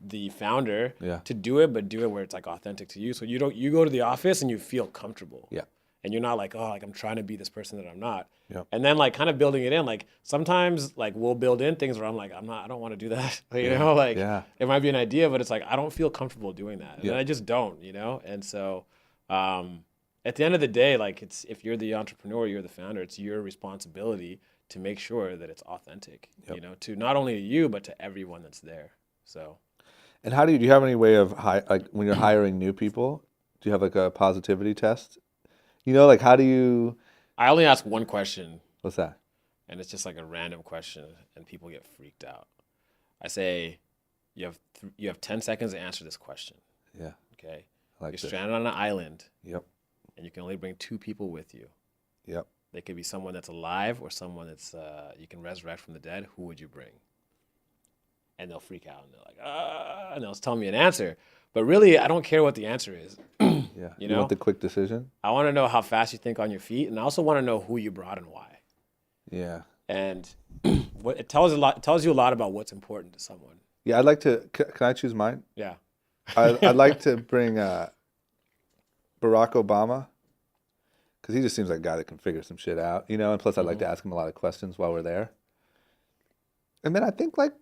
the founder, to do it, but do it where it's like authentic to you. So you go to the office and you feel comfortable. Yeah. And you're not like, oh, like I'm trying to be this person that I'm not. Yeah. And then like kind of building it in, like sometimes like we'll build in things where I'm like, I don't want to do that. You know, like it might be an idea, but it's like, I don't feel comfortable doing that. And I just don't, you know? And so at the end of the day, like if you're the entrepreneur, you're the founder, it's your responsibility to make sure that it's authentic, you know, to not only you, but to everyone that's there. So. And do you have any way of, like when you're hiring new people, do you have like a positivity test? You know, like how do you... I only ask one question. What's that? And it's just like a random question, and people get freaked out. I say, you have 10 seconds to answer this question. Yeah. Okay? You're stranded on an island. Yep. And you can only bring 2 people with you. Yep. They could be someone that's alive or someone that's you can resurrect from the dead. Who would you bring? And they'll freak out, and they're like, and they'll tell me an answer. But really, I don't care what the answer is. You know? Want the quick decision? I want to know how fast you think on your feet, and I also want to know who you brought and why. Yeah. And it tells you a lot about what's important to someone. Yeah, I'd like to. Can I choose mine? Yeah. I'd like to bring Barack Obama, because he just seems like a guy that can figure some shit out, you know. And plus, I'd like to ask him a lot of questions while we're there. And then I think like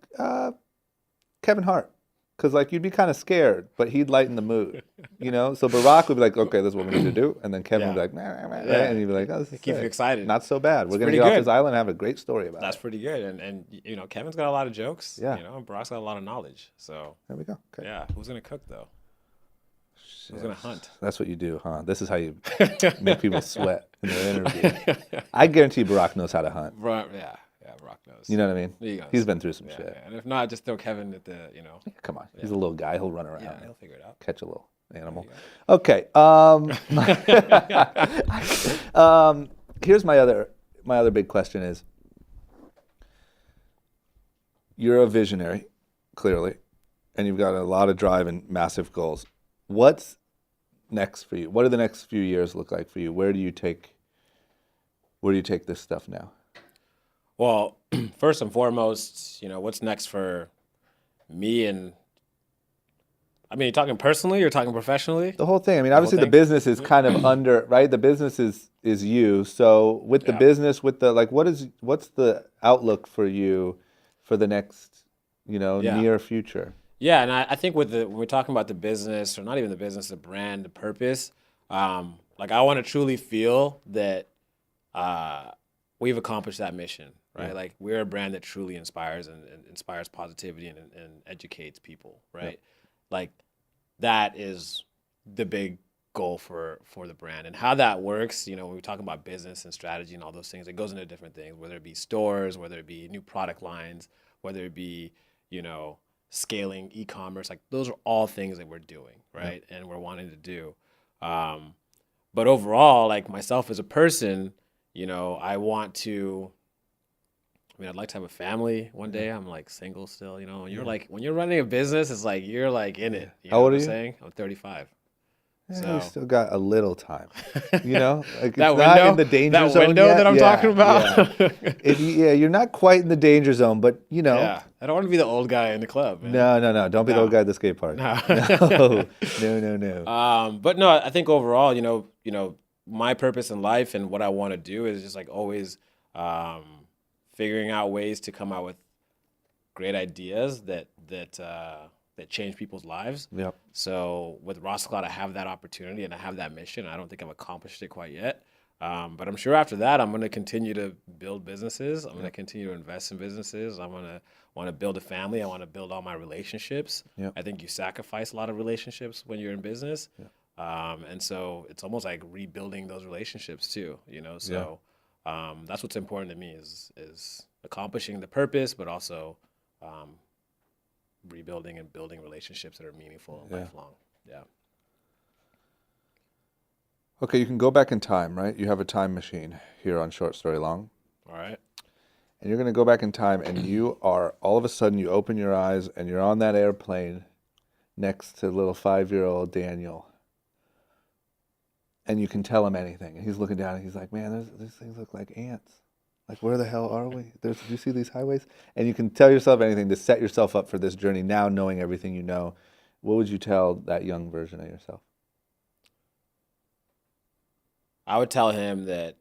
Kevin Hart. Because, like, you'd be kind of scared, but he'd lighten the mood, you know? So Barack would be like, okay, this is what we need to do. And then Kevin would be like, and he'd be like, oh, this is keep you excited. Not so bad. We're going to get off this island and have a great story about it. That's pretty good. And, you know, Kevin's got a lot of jokes. Yeah. You know, and Barack's got a lot of knowledge. So. There we go. Okay. Yeah. Who's going to cook, though? Who's going to hunt? That's what you do, huh? This is how you make people sweat in their interview. I guarantee Barack knows how to hunt. Yeah. Yeah, Brock knows. You know what I mean? He's been through some shit. Yeah. And if not, just throw Kevin at the, you know. Yeah, come on. He's a little guy. He'll run around. Yeah, he'll figure it out. Catch a little animal. Okay. Here's my other big question is, you're a visionary, clearly, and you've got a lot of drive and massive goals. What's next for you? What do the next few years look like for you? Where do you take this stuff now? Well, first and foremost, you know, what's next for me? And I mean, you're talking personally or talking professionally? The whole thing. I mean, obviously the business is kind of under, right? The business is you. So with the business, with the, like, what's the outlook for you for the next, you know, near future? Yeah. And I think when we're talking about the business, or not even the business, the brand, the purpose, like I want to truly feel that we've accomplished that mission. Right, like we're a brand that truly inspires and inspires positivity and educates people. Right, like that is the big goal for the brand, and how that works. You know, when we talk about business and strategy and all those things, it goes into different things. Whether it be stores, whether it be new product lines, whether it be scaling e-commerce, like those are all things that we're doing, right, and we're wanting to do. But overall, like myself as a person, I want to. I'd like to have a family one day. I'm like single still, when you're when you're running a business, it's like you're like in it. You know How old what are you? I'm saying? I'm 35. Yeah, So you still got a little time, like that it's not window, in the danger that zone window yet. that I'm talking about. You're not quite in the danger zone, but Yeah, I don't want to be the old guy in the club. Man. No, don't be the old guy at the skate park. No. No. But no, I think overall, my purpose in life and what I want to do is just like always figuring out ways to come out with great ideas that that change people's lives. Yep. So with Rostoclot, I have that opportunity and I have that mission. I don't think I've accomplished it quite yet. But I'm sure after that, I'm going to continue to build businesses. I'm going to continue to invest in businesses. I want to build a family. I want to build all my relationships. Yep. I think you sacrifice a lot of relationships when you're in business. Yep. And so it's almost like rebuilding those relationships too, you know? So that's what's important to me is accomplishing the purpose, but also rebuilding and building relationships that are meaningful and lifelong. Yeah. Okay, you can go back in time, right? You have a time machine here on Short Story Long. All right. And you're going to go back in time, and you are, all of a sudden, you open your eyes, and you're on that airplane next to little 5-year-old Daniel. And you can tell him anything. And he's looking down, and he's like, man, these things look like ants. Like, where the hell are we? Do you see these highways? And you can tell yourself anything to set yourself up for this journey, now knowing everything you know. What would you tell that young version of yourself? I would tell him that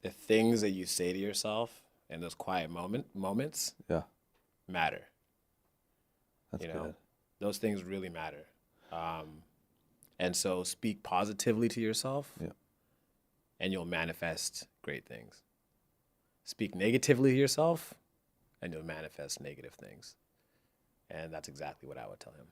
the things that you say to yourself in those quiet moments matter. That's good. Those things really matter. And so speak positively to yourself and you'll manifest great things. Speak negatively to yourself and you'll manifest negative things. And that's exactly what I would tell him.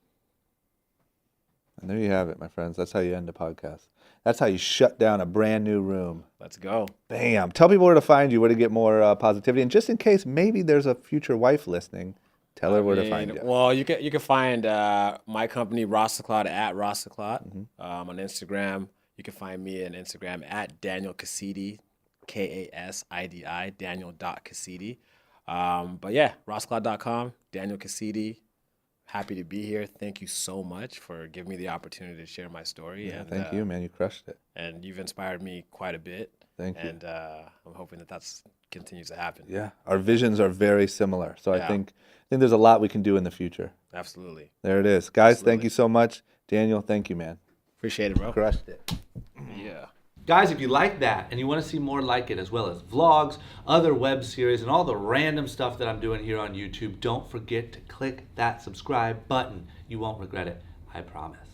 And there you have it, my friends. That's how you end a podcast. That's how you shut down a brand new room. Let's go. Bam. Tell people where to find you, where to get more positivity. And just in case maybe there's a future wife listening, tell her where to find you. Well, you can find my company, Rostoclot, at Rostoclot on Instagram. You can find me on Instagram at Daniel Kasidi, Kasidi, Daniel.Kasidi. But yeah, Rostoclot.com, Daniel Kasidi. Happy to be here. Thank you so much for giving me the opportunity to share my story. Yeah, thank you, man. You crushed it. And you've inspired me quite a bit. Thank you. And I'm hoping that continues to happen. Yeah, our visions are very similar. So Yeah. I think there's a lot we can do in the future. Absolutely. There it is. Guys, Absolutely. Thank you so much. Daniel, thank you, man. Appreciate it, bro. Crushed it. Yeah. Guys, if you like that and you want to see more like it, as well as vlogs, other web series, and all the random stuff that I'm doing here on YouTube, don't forget to click that subscribe button. You won't regret it, I promise.